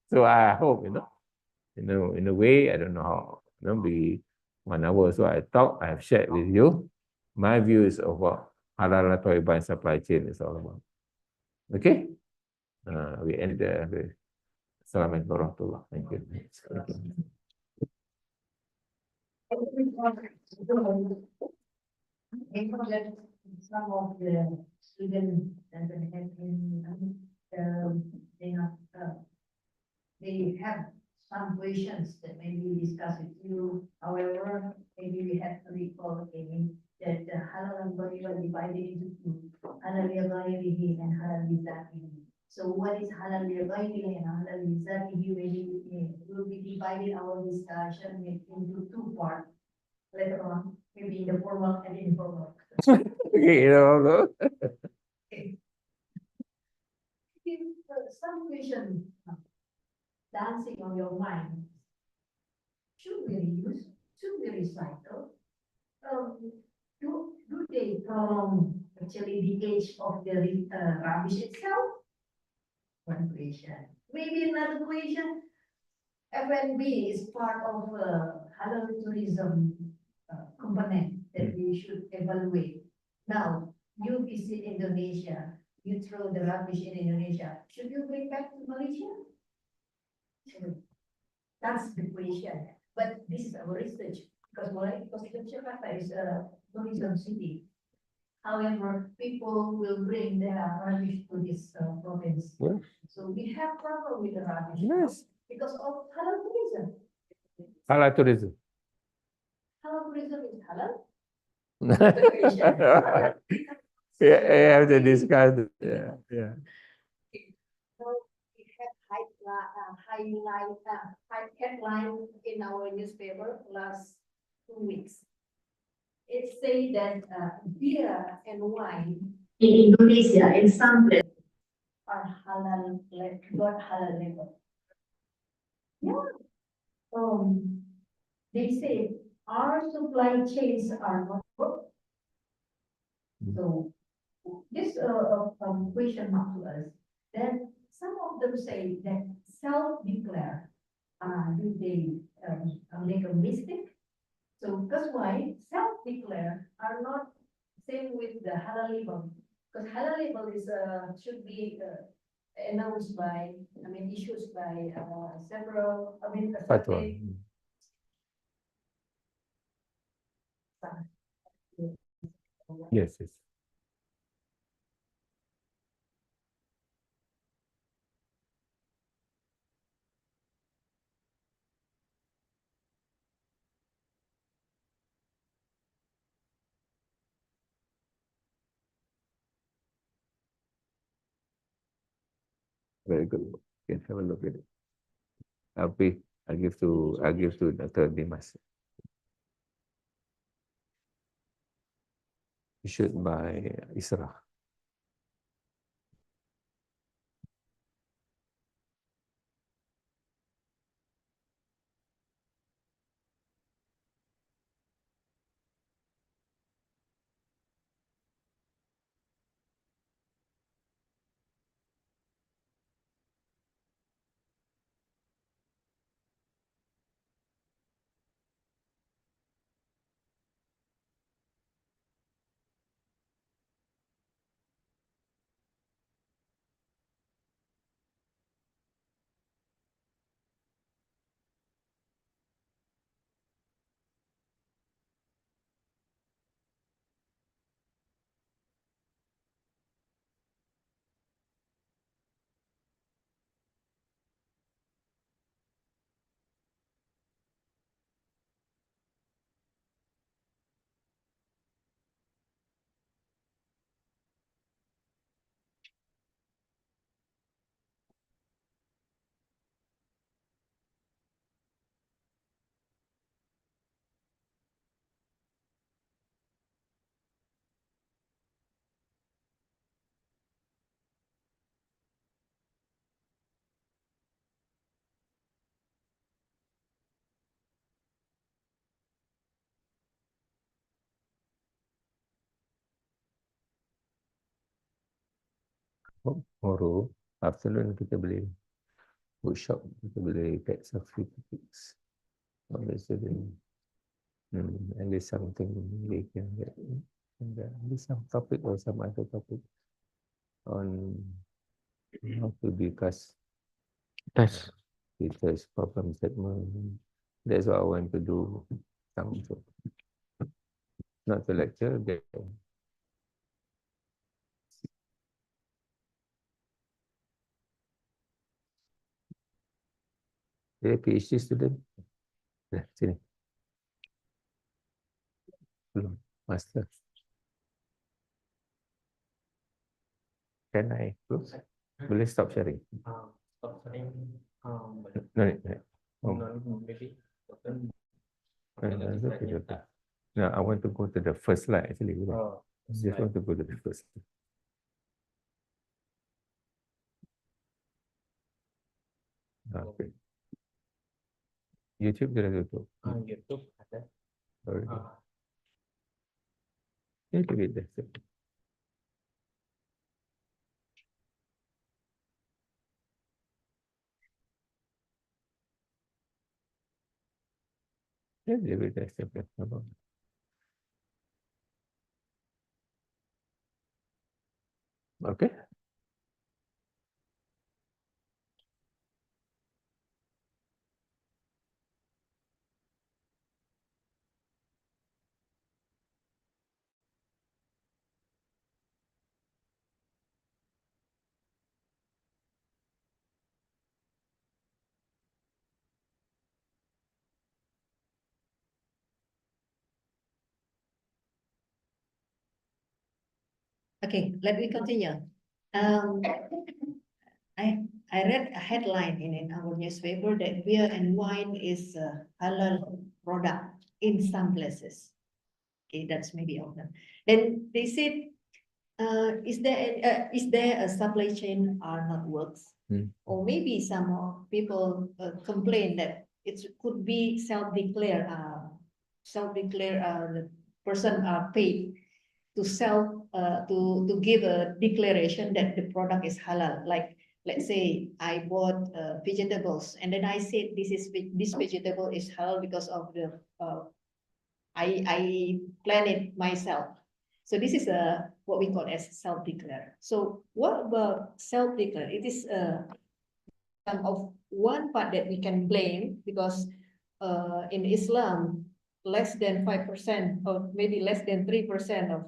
So I hope, in a way, I don't know how, we 1 hour. So I thought I have shared with you my views of what halal atau riba supply chain is all about. Okay? We end there. Assalamualaikum warahmatullahi wabarakatuh. Thank you. Some of the students and they have some questions that maybe we discuss with you. However, maybe we have to recall again that the halal and riba are divided into two: halal ghairihi and halal bizatihi. So what is halal ghairihi and halal bizatihi? We will be dividing our discussion into two parts later on, maybe in the formal and informal. Okay, Some question dancing on your mind. Should we reuse? Should we recycle? Do they prolong actually the age of the rubbish itself? One question. Maybe another question. F&B is part of halal tourism component that we should evaluate. Now, you visit Indonesia, you throw the rubbish in Indonesia. Should you bring back to Malaysia? That's the question. But this is our research because Jakarta is a tourism city. However, people will bring their rubbish to this province. Yeah. So we have problem with the rubbish. Yes. Because of halal tourism. Halal tourism. Halal tourism is halal. Yeah, I have to discuss. Yeah. So we have high headline in our newspaper last 2 weeks. It says that beer and wine in Indonesia in some places are halal, got halal label. Yeah. They say our supply chains are not good. So this question mark to us. Then some of them say that self-declare. Do they make a mistake? So that's why self-declare are not same with the halal label. Because halal label is should be announced by, issued by several, Fatwa. Yes. Very good. You can have a look at it. I'll give to Dr. Dimas. Issued by Isra. Tomorrow afternoon kita boleh workshop, kita boleh get some free topics. And there's something we can get. And there's some topic or some other topic on how to discuss because problem statement. That's what I want to do. Some not to lecture. Dia PhD student. Nah, sini. Belum. Master. Can I close? Boleh stop sharing? Stop sharing. No need. Oh. Maybe. No, I want to go to the first slide actually. Oh, Just want to go to the first. Okay. YouTube dia dah tutup. YouTube ada. Sorry. Yeah, leave it there. Yeah, leave it there. No problem. Okay. Okay, let me continue. Um, I read a headline in our newspaper that beer and wine is a halal product in some places. Okay, that's maybe all them. Then they said, is there a supply chain are not works? Or maybe some people complain that it could be self-declare the person are paid to sell to give a declaration that the product is halal. Like let's say I bought vegetables and then I said this vegetable is halal because of the I plan it myself. So this is what we call as self-declare. So what about self-declare? It is of one part that we can blame because in Islam, less than 5% or maybe less than 3% of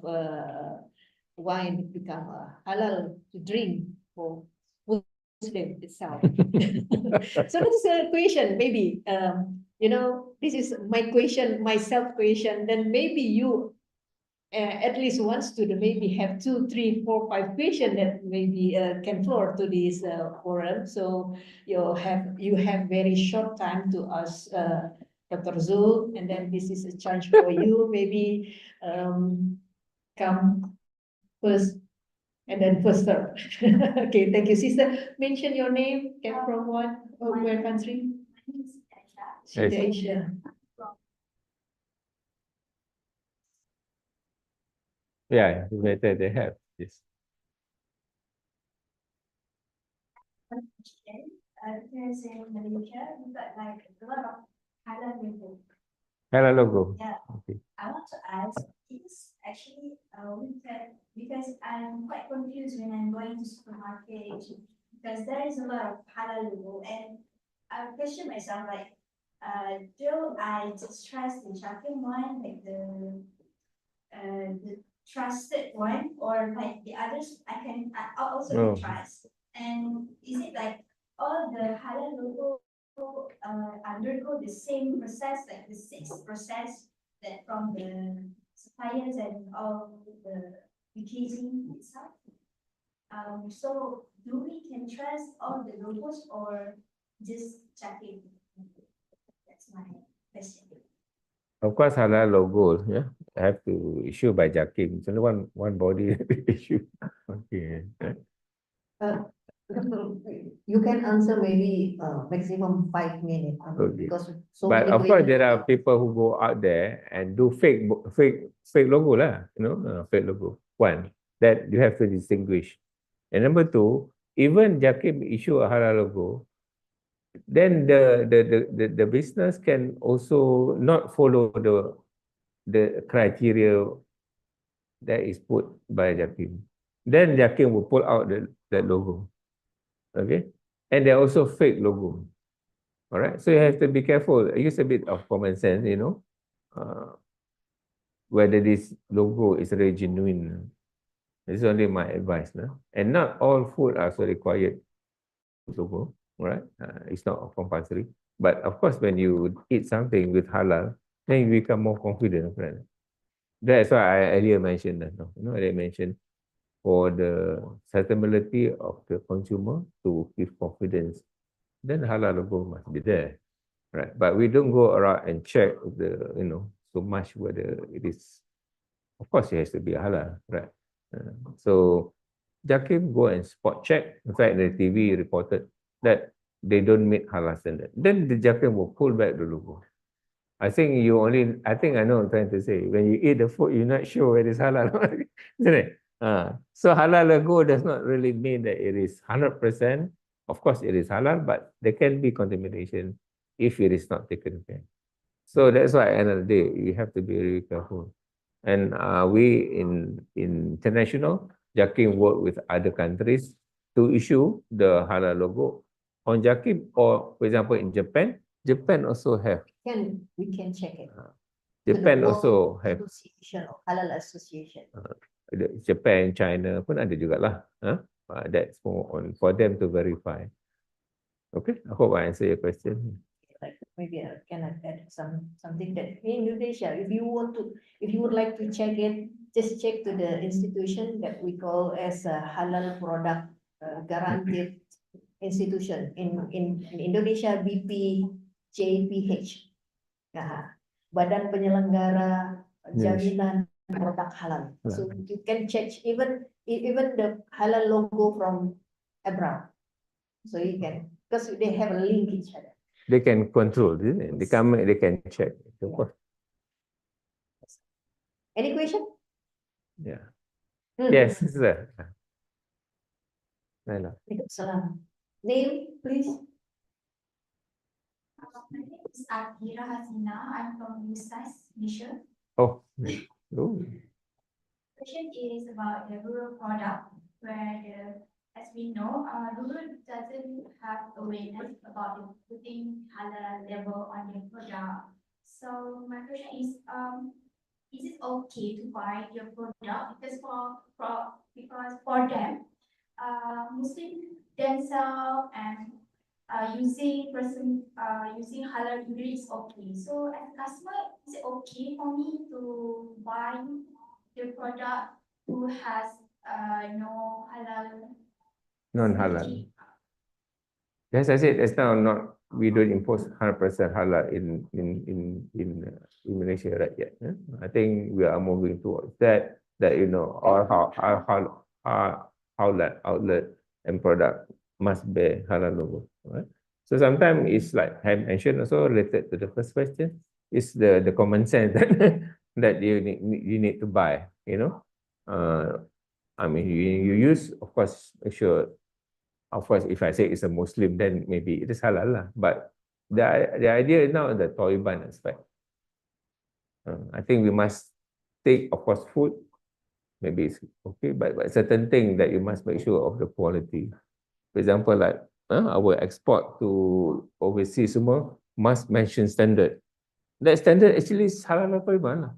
wine become halal to drink for Muslim itself. So this is a question, maybe, this is my question, my self question, then maybe you at least one student maybe have 2, 3, 4, 5 questions that maybe can floor to this forum. So you have very short time to ask Dr. Zul, and then this is a chance for you, maybe come first and then first serve. Okay, thank you, sister. Mention your name, came from what, where country? Asia. Yeah, better they have this. There's in Malaysia, we've got like a lot of halal logo. Halal logo. Yeah. Okay. I want to ask, is actually winter because I'm quite confused when I'm going to supermarket because there is a lot of halal logo and I question myself like, do I just trust the shopping one, like the trusted one, or like the others I also trust? And is it like all the halal logo undergo the same process, like the 6 process that from the suppliers and all the packaging itself? So do we can trust all the logos or just checking? That's my question. Of course, halal logo, yeah, have to issue by JAKIM. It's only one body issue. Okay. You can answer maybe maximum 5 minutes Okay. because so But many of course, questions. there are people who go out there and do fake logo lah. Fake logo. One, that you have to distinguish. And number 2, even JAKIM issue a halal logo, then the business can also not follow the criteria that is put by Jakim. Then Jakim will pull out that logo. Okay? And there are also fake logo. All right? So you have to be careful. Use a bit of common sense, you know, whether this logo is really genuine. This is only my advice. No? And not all food are so required logo, right? It's not compulsory. But of course, when you eat something with halal, then you become more confident, right? That's why I earlier mentioned that. No? You know, I mentioned for the sustainability of the consumer to give confidence, then halal logo must be there, right? But we don't go around and check the, you know, so much whether it is. Of course, it has to be halal, right? So Jakim go and spot check. In fact, the TV reported that they don't meet halal standard. Then the Jakim will pull back the logo. I think I think I know what I'm trying to say. When you eat the food, you're not sure whether it's halal, isn't it? So halal logo does not really mean that it is 100%. Of course, it is halal, but there can be contamination if it is not taken care. So that's why at the end of the day, you have to be really careful. And we in international, Jakim work with other countries to issue the halal logo on Jakim, or for example in Japan also have. We can check it. Japan also have. Association or Halal Association. Japan, China pun ada jugalah. That's more on for them to verify. Okay, I hope I answer your question. Like maybe I can add something that in Indonesia, if you would like to check it, just check to the institution that we call as a halal product guaranteed institution in Indonesia, BPJPH. Badan Penyelenggara Jaminan Produk Halal. So you can check even the halal logo from abroad. So you can, because they have a link each other. They can control, isn't it? They can check. Yeah. Any question? Yeah. Yes, sir. Salam. Name, please. My name is Akira Hasina. I'm from USAS, Malaysia. Oh. Question is about the rural product, where as we know, rural doesn't have awareness about putting halal label on their product. So my question is it okay to buy your product? Because for them, Muslim themselves and using halal ingredients is okay. So as a customer, is it okay for me to buy the product who has no halal? Non-halal. Yes, I said it's not we don't impose 100% halal in Malaysia right yet. I think we are moving towards that you know, all how that outlet and product must bear halal logo. Right? So sometimes it's like I mentioned also related to the first question, is the common sense that you need to buy, you know. I mean, you use, of course, make sure. Of course, if I say it's a Muslim, then maybe it is halal lah. But the idea is now the Taliban aspect. I think we must take, of course, food. Maybe it's okay, but certain thing that you must make sure of the quality. For example, like our export to overseas semua must mention standard. That standard actually is halal Taliban lah.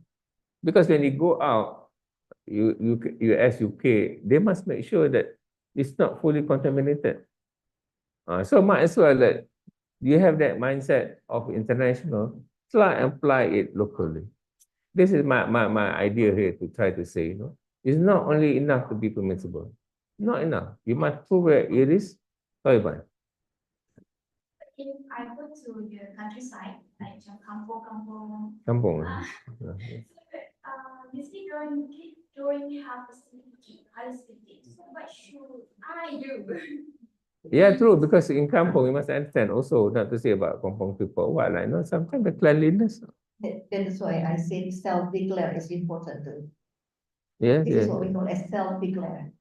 Because when you go out, US, UK, they must make sure that it's not fully contaminated. So might as well that you have that mindset of international, try and apply it locally. This is my idea here to try to say, you know, it's not only enough to be permissible. Not enough. You must prove where it is Taliban. If I go to the countryside, like kampung, Kampung. usually don't have a certificate, halal certificate. So what should I do? Yeah, true. Because in kampung, you must understand also, not to say about kampung people, what, like, no, sometimes the cleanliness. That is why I say self-declare is important too. Yes, This yes. is what we call a self-declare.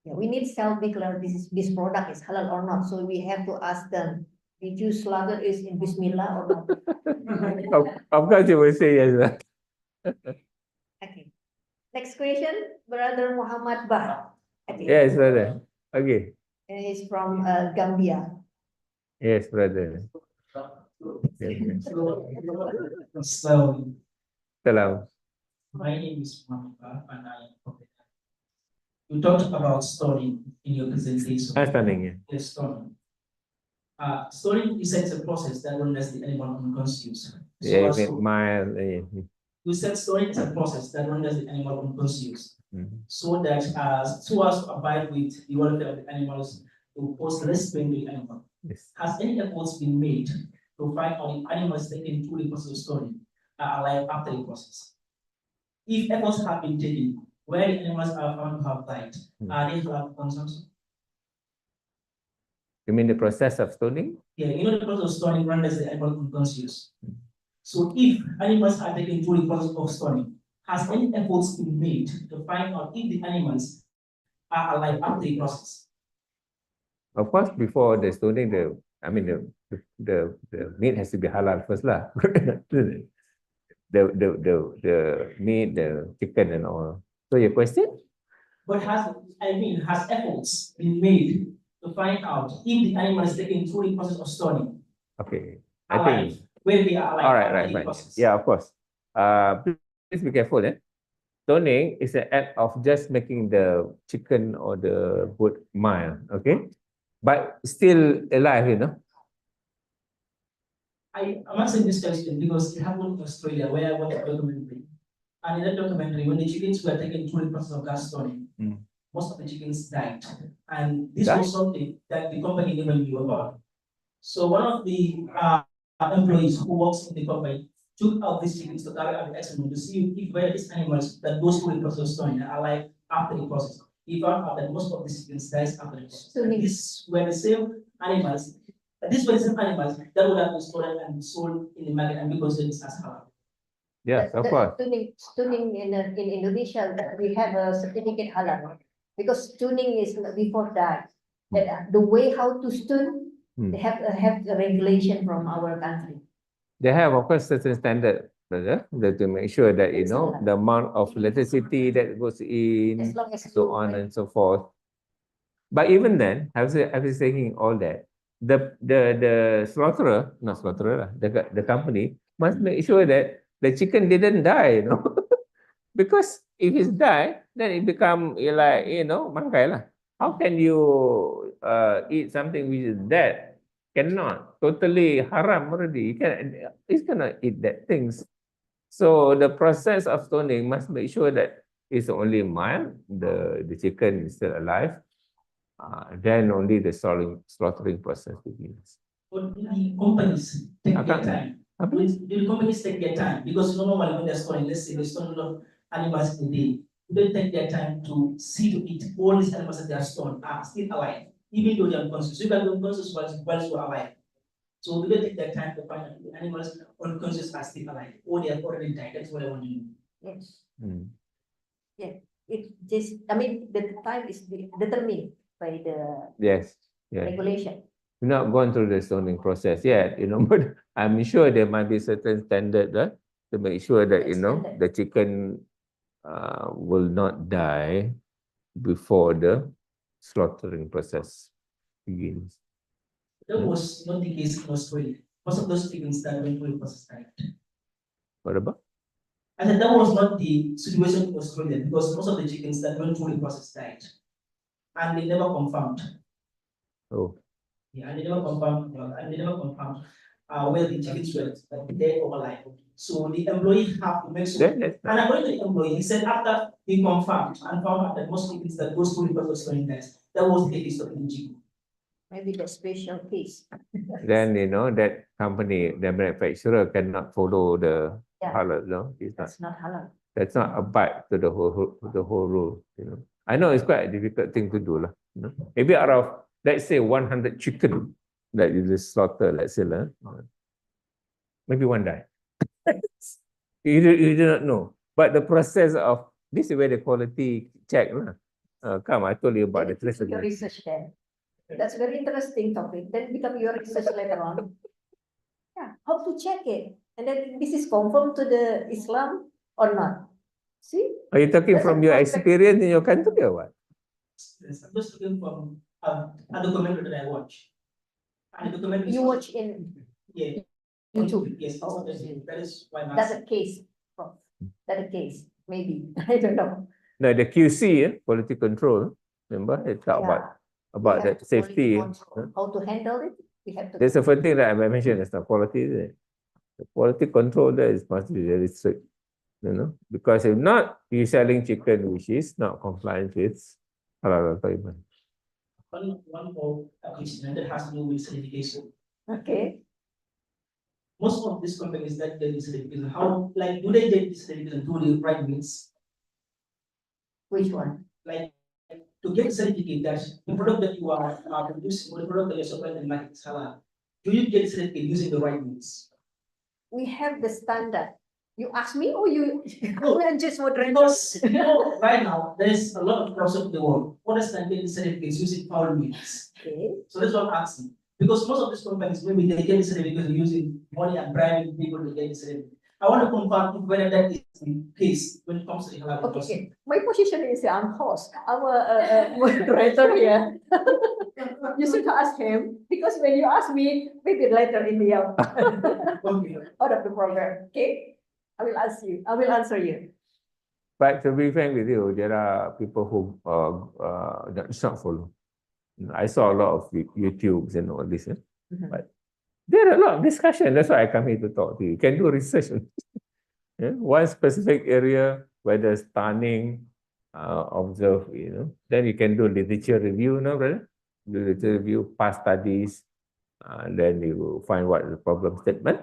Yeah, we need self-declare this product is halal or not. So we have to ask them, did you slaughter it in Bismillah or not? Of course you will say yes. Okay. Next question, Brother Muhammad Bah. Okay. Yes, brother. Okay. And he's from Gambia. Yes, brother. Yes, yes. So, Salam. my name is Monica and you talked about story in your presentation. Understanding, yeah. Yes, story. Story is a process that renders the animal unconscious. Yeah, So, mild. you said story is a process that renders the animal unconscious. Mhm. So that so as to abide with the welfare of the animals to post restraint to the animal. Yes. Has any efforts been made to find out if animals taken through the process of story are alive after the process? If efforts have been taken where the animals are found to have died, are they halal consumption? You mean the process of stoning? Yeah, you know the process of stoning renders the animal unconscious. So if animals are taken through the process of stoning, has any efforts been made to find out if the animals are alive after the process? Of course, before the stoning, the meat has to be halal first lah. the meat, the chicken and all. So your question? But has efforts been made to find out if the animal is taken through the process of stoning Okay. I alive, think when they are alive all right, after right, the fine. process? Yeah, of course. Please be careful, eh? Stoning is an act of just making the chicken or the goat mild, okay? But still alive, you know. I'm asking this question because it happened in Australia where I watched a documentary. And in that documentary, when the chickens were taken through the process of gas stoning, most of the chickens died. And this was something that the company never knew about. So one of the employees who works in the company took out these chickens to carry out the experiment to see if whether these animals that goes through the process of stoning are alive after the process. He found out that most of the chickens dies after the process. So these were the same animals. These were the same animals that would have been stolen and sold in the market and be considered as halal. Yes, of course. Tuning in Indonesia, we have a certificate halal because tuning is before that. The way how to stun, they have a regulation from our country. They have, of course, certain standard, brother, to make sure that you know the amount of electricity that goes in, As long as so on and so forth. But even then, I was saying all that, the slaughterer, not slaughterer, the company must make sure that the chicken didn't die, you know, because if it's died, then it become like mangkai lah. How can you eat something which is dead? Cannot, totally haram already. You cannot eat that things. So the process of stoning must make sure that it's only mild, the chicken is still alive. Then only the slaughtering process begins. But the companies take their time. The companies take their time because normally when they're storing, let's say they store a lot of animals in a day, they take their time to see to it all these animals that they are stored are still alive, even though they are unconscious. You can be unconscious while you are alive. So they take their time to find out if the animals unconscious are still alive or they have already died. That's what I want to know. Yes. Yeah. It just, the time is determined by the regulation. We're not gone through the stoning process yet, but I'm sure there might be certain standard to make sure that the chicken will not die before the slaughtering process begins. That was not the case in Australia. Most of those chickens that went through the process died. What about? I said that was not the situation in Australia because most of the chickens that went through the process died. And they never confirmed. Oh. Yeah, and they never confirmed where the chickens were dead or alive. So the employee have to make sure. And according to the employee, he said after he confirmed and found out that most chickens that goes through the process of stoning dies, that was the case of the chicken. Maybe the special case. Then that company, the manufacturer cannot follow the halal. No, That's not halal. That's not abide to the whole rule. I know it's quite a difficult thing to do lah. Maybe out of let's say 100 chicken that you just slaughter, let's say maybe one die. You do not know. But the process of this is where the quality check lah. Come, I told you about the traceability. Your research there. That's very interesting topic. Then become your research later on. Yeah, how to check it? And then this is confirmed to the Islam or not? See? Are you talking That's a from your perfect- experience in your country or what? Yes, I'm just looking from a documentary that I watch. And the documentary. You watch in Yeah. YouTube. Yes, Oh, that is why I'm That's asking. a case. That's a case, maybe. I don't know. No, the QC, quality control. Remember, it talk Yeah. about We have that to quality safety. control. How to handle it? We have to. That's the first thing that I mentioned. It's not quality. Isn't it? The quality control there is must be very strict. Because if not, you're selling chicken which is not compliant with halal requirement. One more question that has to do with certification. Okay. Most of these companies that get this certification, how, like, do they get this certification through the right means? Which one? Like, to get a certificate that the product that you are producing or the product that you're supplying to the market is halal, do you get certificate using the right means? We have the standard. You ask me or you No. just moderator? Because right now there's a lot of cross of the world. What is that getting certificates using foul means? Okay. So that's what I'm asking. Because most of these companies, maybe they get certificates using money and bribing people to get certificate. I want to confirm whether that is the case when it comes to the halal Okay. industry. My position is I'm host. I'm a moderator here. You should ask him because when you ask me, maybe later in the Okay. out of the program. Okay. I will ask you. I will answer you. But to be frank with you, there are people who that's not follow. I saw a lot of YouTubes and all this, Mhm. but there are a lot of discussion. That's why I come here to talk to you. You can do research on one specific area, whether stunning, observe, then you can do literature review, brother? Do literature review, past studies, and then you find what the problem statement.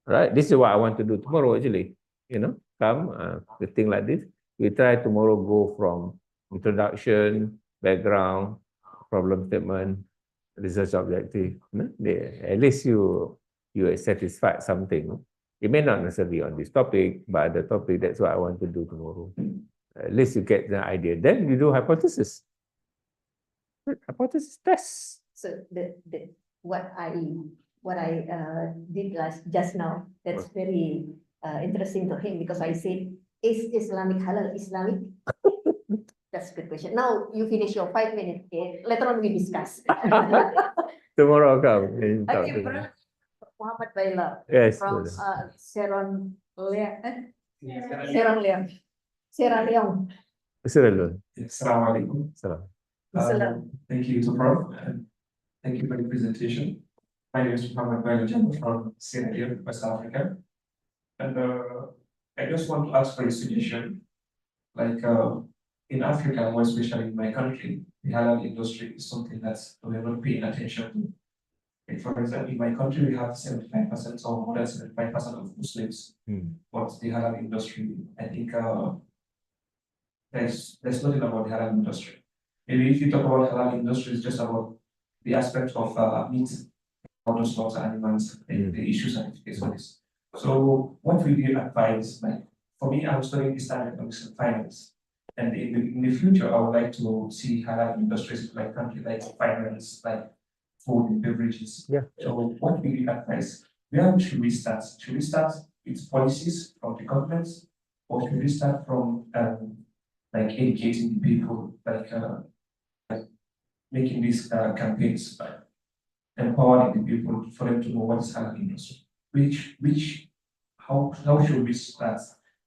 Right? This is what I want to do tomorrow, actually. Come, the thing like this. We try tomorrow go from introduction, background, problem statement, research objective. At least you are satisfied something. It may not necessarily on this topic, but the topic, that's what I want to do tomorrow. At least you get the idea. Then you do hypothesis. Hypothesis test. So what I did just now, that's very interesting to him because I said, is Islamic halal Islamic? That's a good question. Now you finish your 5 minutes. Okay? Later on we discuss. Tomorrow I'll come and talk Okay, to you. Brother Muhammad Baila Yes, from brother. Sierra Leone. Sierra Leone. Assalamualaikum. Assalamualaikum. Salam. Thank you to Prof. And thank you for the presentation. My name is Muhammad Bayojan from Sierra Leone, West Africa. And I just want to ask for a suggestion. Like in Africa, more especially in my country, the halal industry is something that we are not paying attention to. Like for example, in my country, we have 75% or more than 75% of Muslims. But the halal industry, I think there's nothing about the halal industry. Maybe if you talk about halal industry, it's just about the aspect of meat, how to slaughter animals, and the issues and this. So what will you advise? Like for me, I'm studying Islamic economics and finance. And in the future, I would like to see halal industries in my country, like finance, like food and beverages. Yeah. So what will you advise? Where should we start? Should we start with policies from the governments, or should we start from like educating the people, like making these campaigns, empowering the people for them to know what is halal industry? How should we start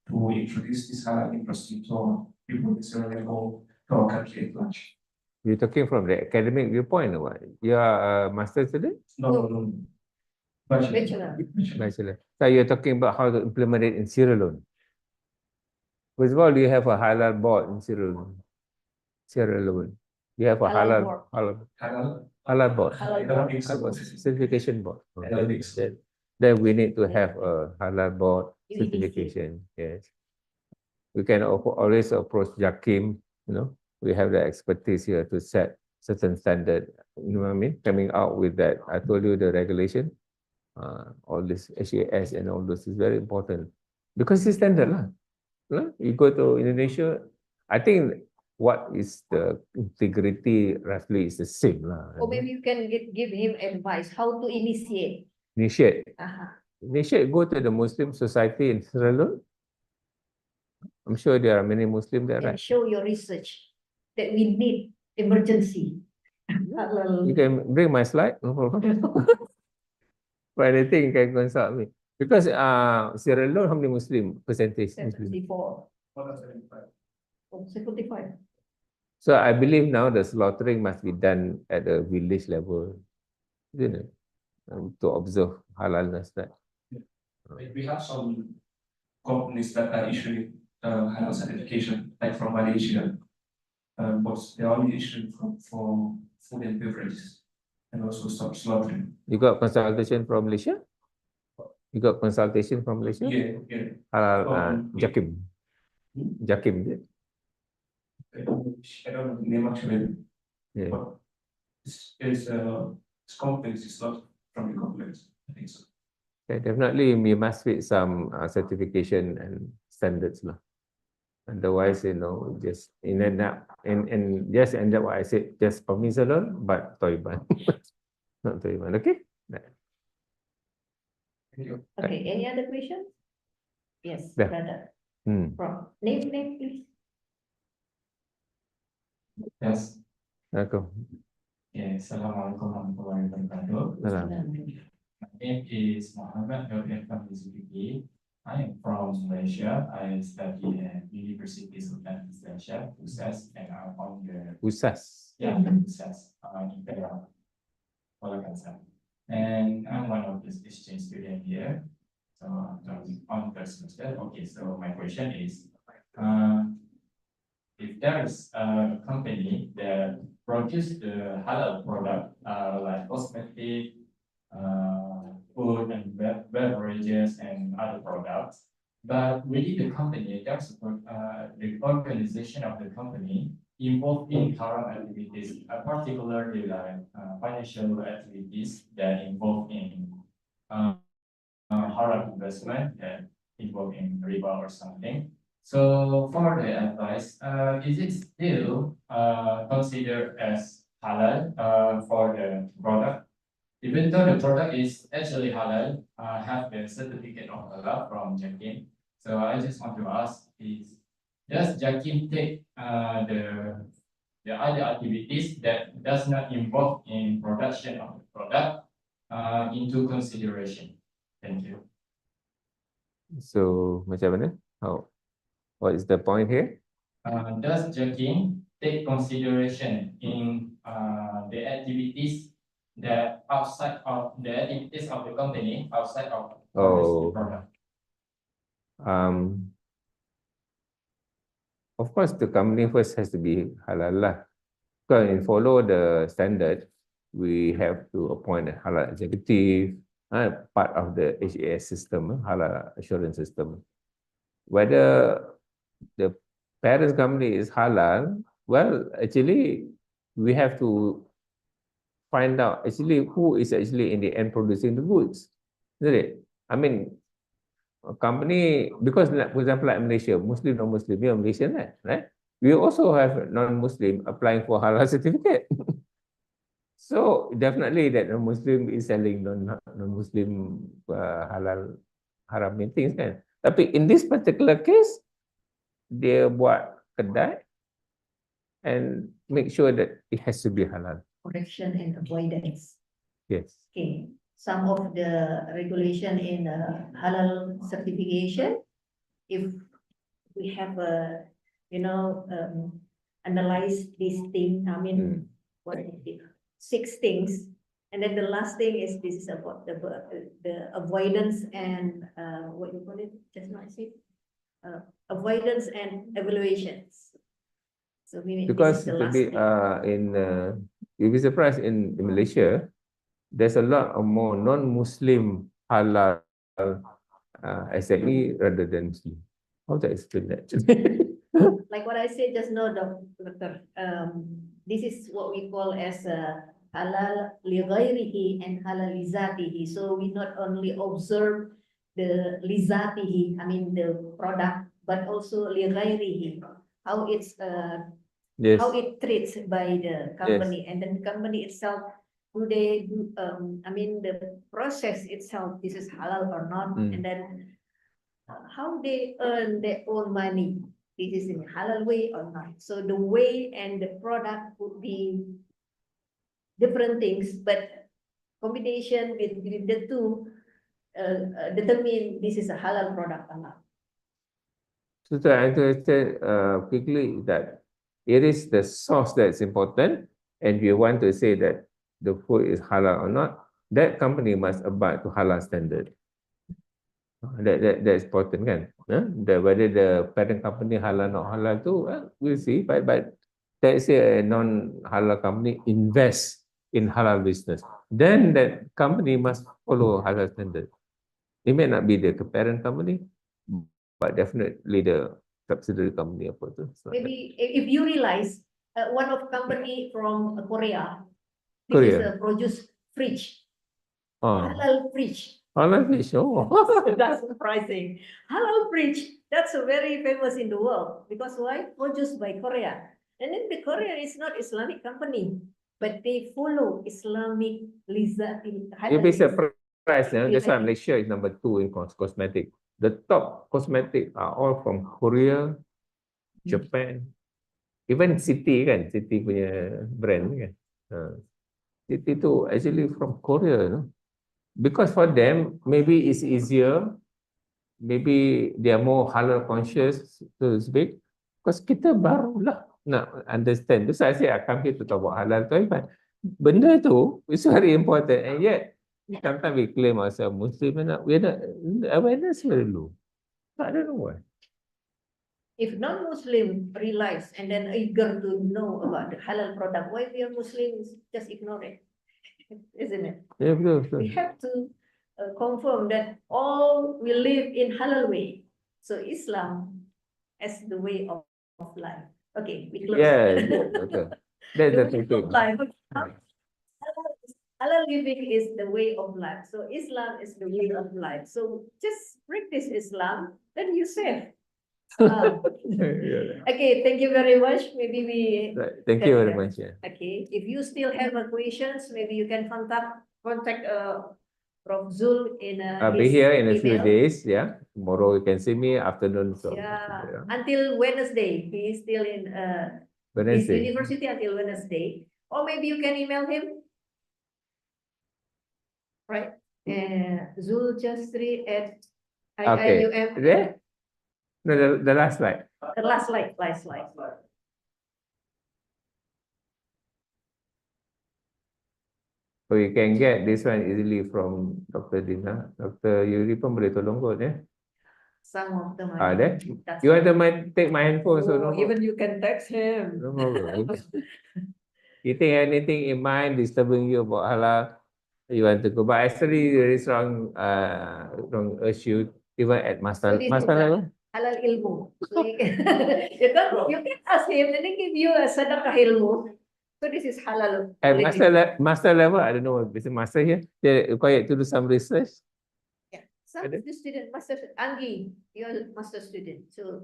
to introduce this halal industry to people in Sierra Leone or to our country at large? You're talking from the academic viewpoint or what? You are a master student? No. Bachelor. Bachelor. So you're talking about how to implement it in Sierra Leone. First of all, do you have a halal board in Sierra Leone? Sierra Leone. You have a Halal halal board. halal board. I don't think so. Certification board. I don't think so. Then we need to have a halal board certification. Yes. We can always approach Jakim, we have the expertise here to set certain standard, you know what I mean? Coming out with that. I told you the regulation, all this HAS and all this is very important because it's standard lah. You go to Indonesia, I think what is the integrity roughly is the same lah. Or maybe you can give him advice how to initiate. Initiate. Uh-huh. Initiate, go to the Muslim society in Sierra Leone. I'm sure there are many Muslims there, And right? show your research that we need emergency. Halal. You can bring my slide, no problem. For anything, you can consult me. Because Sierra Leone, how many Muslim percentage? Muslim? 74. 75. So I believe now the slaughtering must be done at the village level, isn't it? To observe halalness. That. We have some companies that are issuing halal certification, like from Malaysia. But they are only issuing for food and beverages and also stop slaughtering. You got consultation from Malaysia? You got consultation from Malaysia? Yeah, yeah. Halal Jakim. Jakim, is it? I don't know the name actually, Yeah. but it's companies, it's not from the companies, I think so. Okay, definitely we must fit some certification and standards lah. Otherwise, just end up and just end up what I said, just permissible but toiban. Not toiban. Okay? Thank you. Okay, any other questions? Yes, Yeah. brother. Hmm. From name, please. Yes. Okay. Yeah, Assalamualaikum warahmatullahi wabarakatuh. Salam. My name is Muhammad Nur Irfan Rizki. I am from Malaysia. I study at University Sultan Malaysia, USAS, and I'm on the Usas. USAS in Perak, Kuala Kangsar. And I'm one of the exchange students here. So I'm on third semester. Okay, so my question is, if there is a company that produces the halal product, like cosmetic, food and beverages and other products, but within the company, there's the organization of the company involved in haram activities, particularly like financial activities that involve in haram investment and involve in riba or something. So for the advice, is it still considered as halal for the product? Even though the product is actually halal, have the certificate of halal from Jakim. So I just want to ask is, does Jakim take the other activities that does not involve in production of the product into consideration? Thank you. So, macam mana? How? What is the point here? Does Jakim take consideration in the activities that outside of the activities of the company, outside of the product? Of course, the company first has to be halal lah. Because in follow the standard, we have to appoint a halal executive, part of the HAS system, halal assurance system. Whether the parent company is halal, well, actually, we have to find out actually who is actually in the end producing the goods, isn't it? I mean, a company, because for example, like Malaysia, Muslim, non-Muslim, we are Malaysian, right? We also have non-Muslim applying for halal certificate. So definitely that non-Muslim is selling non-Muslim halal haram things kan. Tapi in this particular case, dia buat kedai and make sure that it has to be halal. Correction and avoidance. Yes. Okay. Some of the regulation in halal certification, if we have analyze this thing, I mean, what is it? 6 things, and then the last thing is this is about the avoidance and what you call it? Just now I said avoidance and evaluations. So meaning Because this is the last today, thing. you'll be surprised in Malaysia, there's a lot of more non-Muslim halal SME rather than Muslim. How to explain that? Like what I said just now, Doctor, this is what we call as halal li ghairihi and halal li zatihi. So we not only observe the li zatihi, I mean the product, but also li ghairihi, how it's Yes. how it treats by the company, and then the company itself, do they do I mean the process itself, this is halal or not, and then how they earn their own money. This is in halal way or not. So the way and the product would be different things, but combination between the two determine this is a halal product or not. So to understand quickly that it is the source that's important, and we want to say that the food is halal or not, that company must abide to halal standard. That's important, kan? Whether the parent company halal not halal tu, we'll see. But let's say a non-halal company invest in halal business, then that company must follow halal standard. It may not be the parent company, but definitely the subsidiary company apa tu. Maybe if you realize one of company from Korea, this is Korea. a produce fridge, Oh, halal fridge. halal fish. Oh, That's surprising. Halal fridge, that's a very famous in the world because why? Produced by Korea. And then the Korea is not Islamic company, but they follow Islamic you'll be surprised. That's why Malaysia is number 2 in cosmetic. The top cosmetic are all from Korea, Japan, even City kan, City punya brand kan. City tu actually from Korea, no? Because for them maybe it's easier, maybe they are more halal conscious, so to speak. Because kita barulah nak understand. That's why I say I come here to talk about halal tu, but benda tu is very important, and yet sometimes we claim ourselves Muslim, and we're not, awareness very low. I don't know why. If non-Muslim realize and then eager to know about the halal product, why we are Muslims just ignore it, isn't it? Yeah, betul. We have to confirm that all we live in halal way. So Islam as the way of life. Okay, we close. Yeah, betul. That's the way thing. of life. Halal living is the way of life. So Islam is the way of life. So just practice Islam, then you safe. Okay, thank you very much. Maybe we Right. Thank you very much. Yeah. Okay, if you still have questions, maybe you can contact Prof. Zul in I'll be here in a few email. days. Yeah, tomorrow you can see me afternoon. So Yeah, until Wednesday. He is still in his Wednesday. university until Wednesday. Or maybe you can email him. Right? Zuljastri at Okay. IIUM. There? No, the last slide. The last slide. So you can get this one easily from Dr. Dina. Dr. Yuri pun boleh tolong kot, ya? Some of them There? You want to take my handphone? So no, even you can text him. no problem. You think anything in mind disturbing you about halal, you want to go. But actually, there is wrong issue even at master level. Halal ilmu. So you can, you can ask him and then give you a sadaqah ilmu. So this is halal. At master level, I don't know what is master here. They required to do some research. Yeah. Some of the student, master Anggi, you're master student. So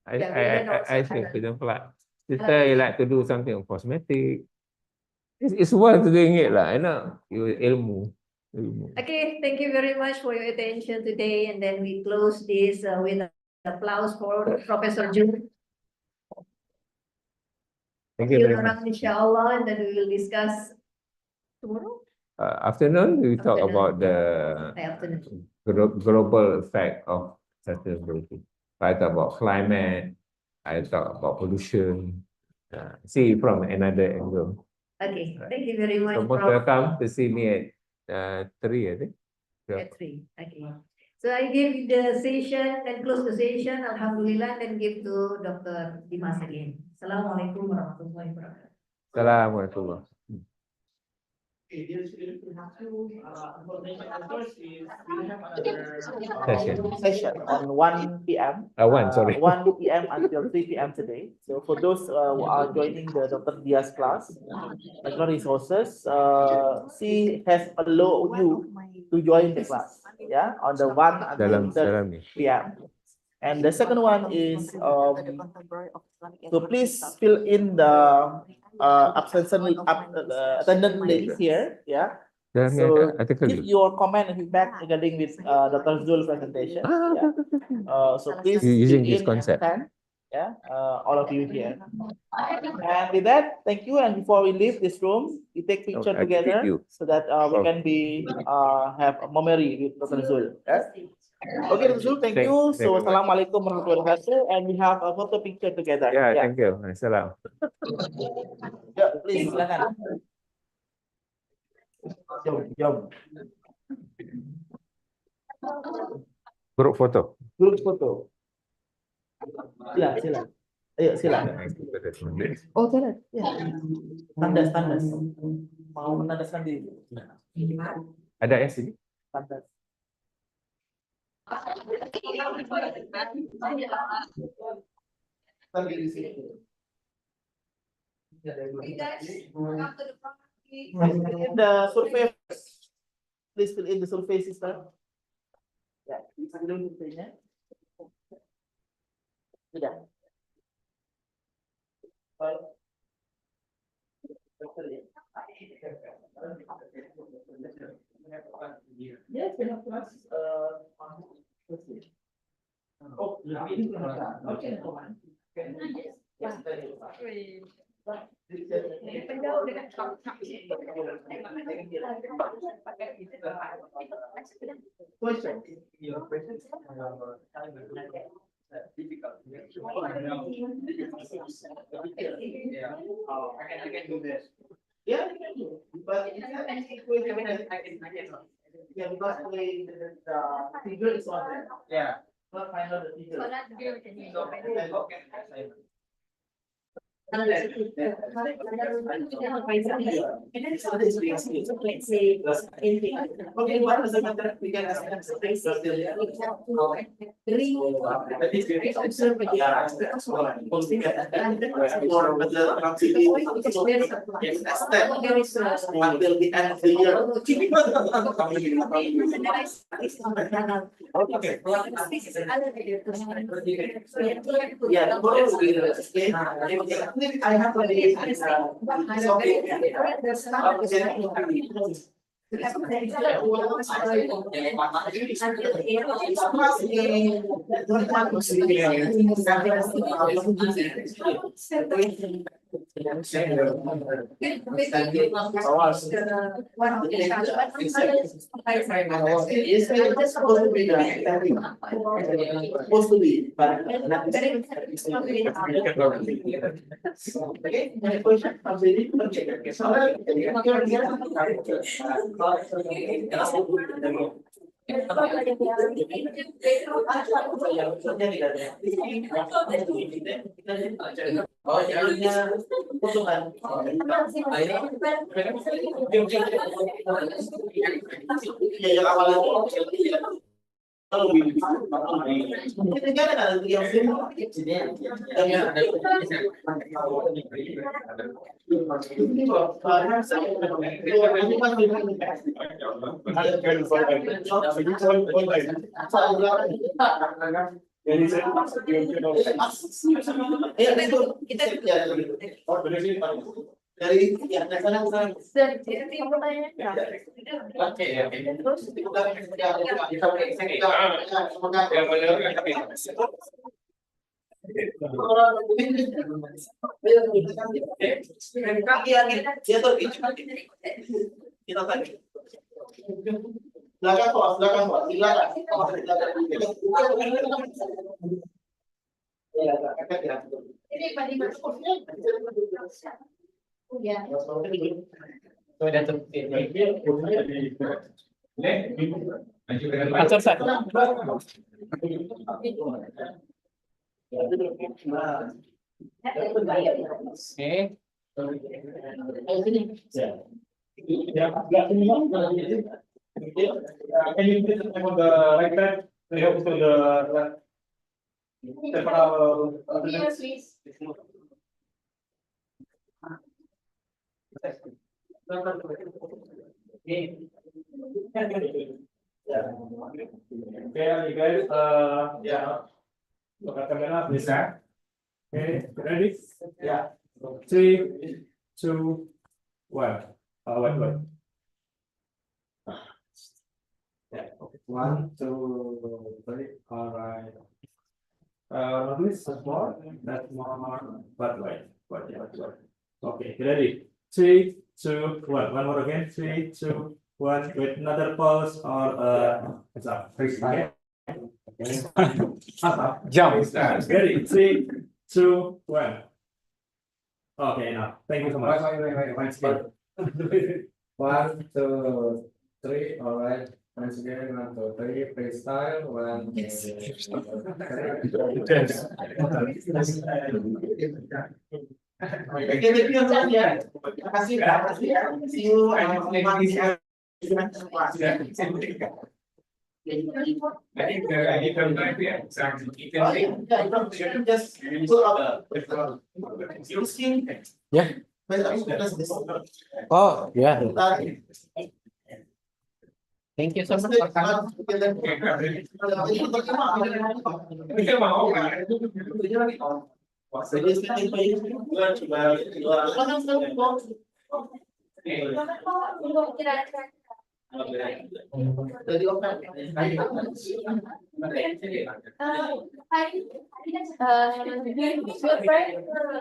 I think freedom pula. Kita like to do something on cosmetic. It's worth doing it lah. You know, ilmu. Okay, thank you very much for your attention today, and then we close this with applause for Professor Jun. Thank you very around, much. inshallah, and then we will discuss tomorrow. Afternoon, we talk about the Afternoon. global effect of sustainability. I talk about climate. I talk about pollution. See from another angle. Okay, thank you very much. So most welcome to see me at 3, I think. At 3, okay. So I give the session and close the session, alhamdulillah, and give to Dr. Dimas again. Assalamualaikum warahmatullahi wabarakatuh. Assalamualaikum. Okay, dear students, we have two information. The first is we have another session on 1 p.m. 1 p.m. until 3 p.m. today. So for those who are joining the Dr. Diaz class, natural resources, she has allowed you to join the class. Yeah, on the 1 until 3 p.m. And the second one is so please fill in the attendance list here. Yeah, So article give your comment and feedback regarding with Dr. Zul's presentation. Yeah. So please Using speak this in concept. and yeah, all of you here. And with that, thank you. And before we leave this room, we take picture I greet together you. so that we Oh. can be have a memory with Dr. Zul. Yeah? Okay, Dr. Zul, thank you. Thank So you very much. assalamualaikum warahmatullahi wabarakatuh, and we have a photo picture together. Yeah, thank you. Salam. Yeah, please silakan. Jom. Group photo. Group photo. Sila. Ayo, sila. Oh, correct. Yeah. Tandas. Mau menandaskan diri. Ada ya sini? Tandas. Sambil di sini. The survey. Please fill in the survey, sister. Ya, bisa dulu surveinya. Sudah. Yes, we have class. Oh, okay, yes, question. Your questions difficult. Yeah. I can do this. Yeah, I can do. But it's not yeah, because the figure is on there. Yeah. Not find out the figure. Let's say, Okay, what does it matter? We can ask them. Until the end of the year. I have to be. Supposed to be, but not. Okay, my question. Oh, jadinya potongan. Ya, yang awalnya. Dari yang Can you put it on the right side? To help to the left. Yes, please. Okay, you guys, yeah. Look at the camera, please. Okay, ready? Yeah. 3, 2, 1. Wait. 1, 2, 3. All right. Notice that's more. That's more. But wait. Okay, ready. 3, 2, 1. One more again. 3, 2, 1. With another pause or it's a freestyle. Jump. Ready. 3, 2, 1. Okay, now thank you so much. Wait. Once again. 1, 2, 3. All right. Once again, 1, 2, 3. Freestyle. 1, 2, Oh, yeah. Thank you so much.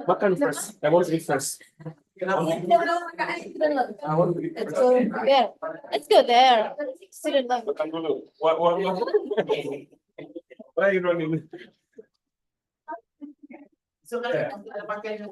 Makan first. I want to eat first. Let's go there. Let's go there. Student loan. Makan dulu. What? Why are you running? So ada pakai yang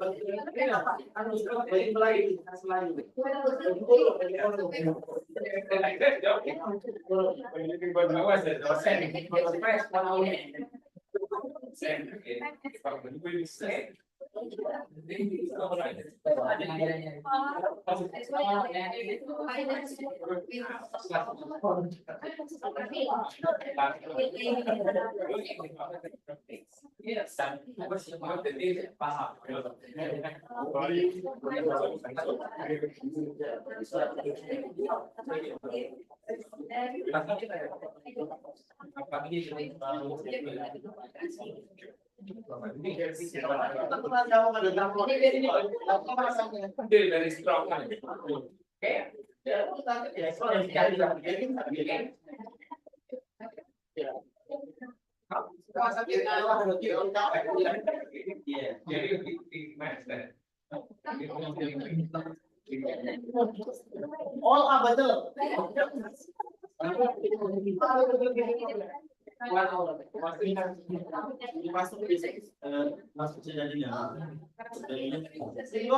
Very strong. all are betul. Masuk jadinya. Jadi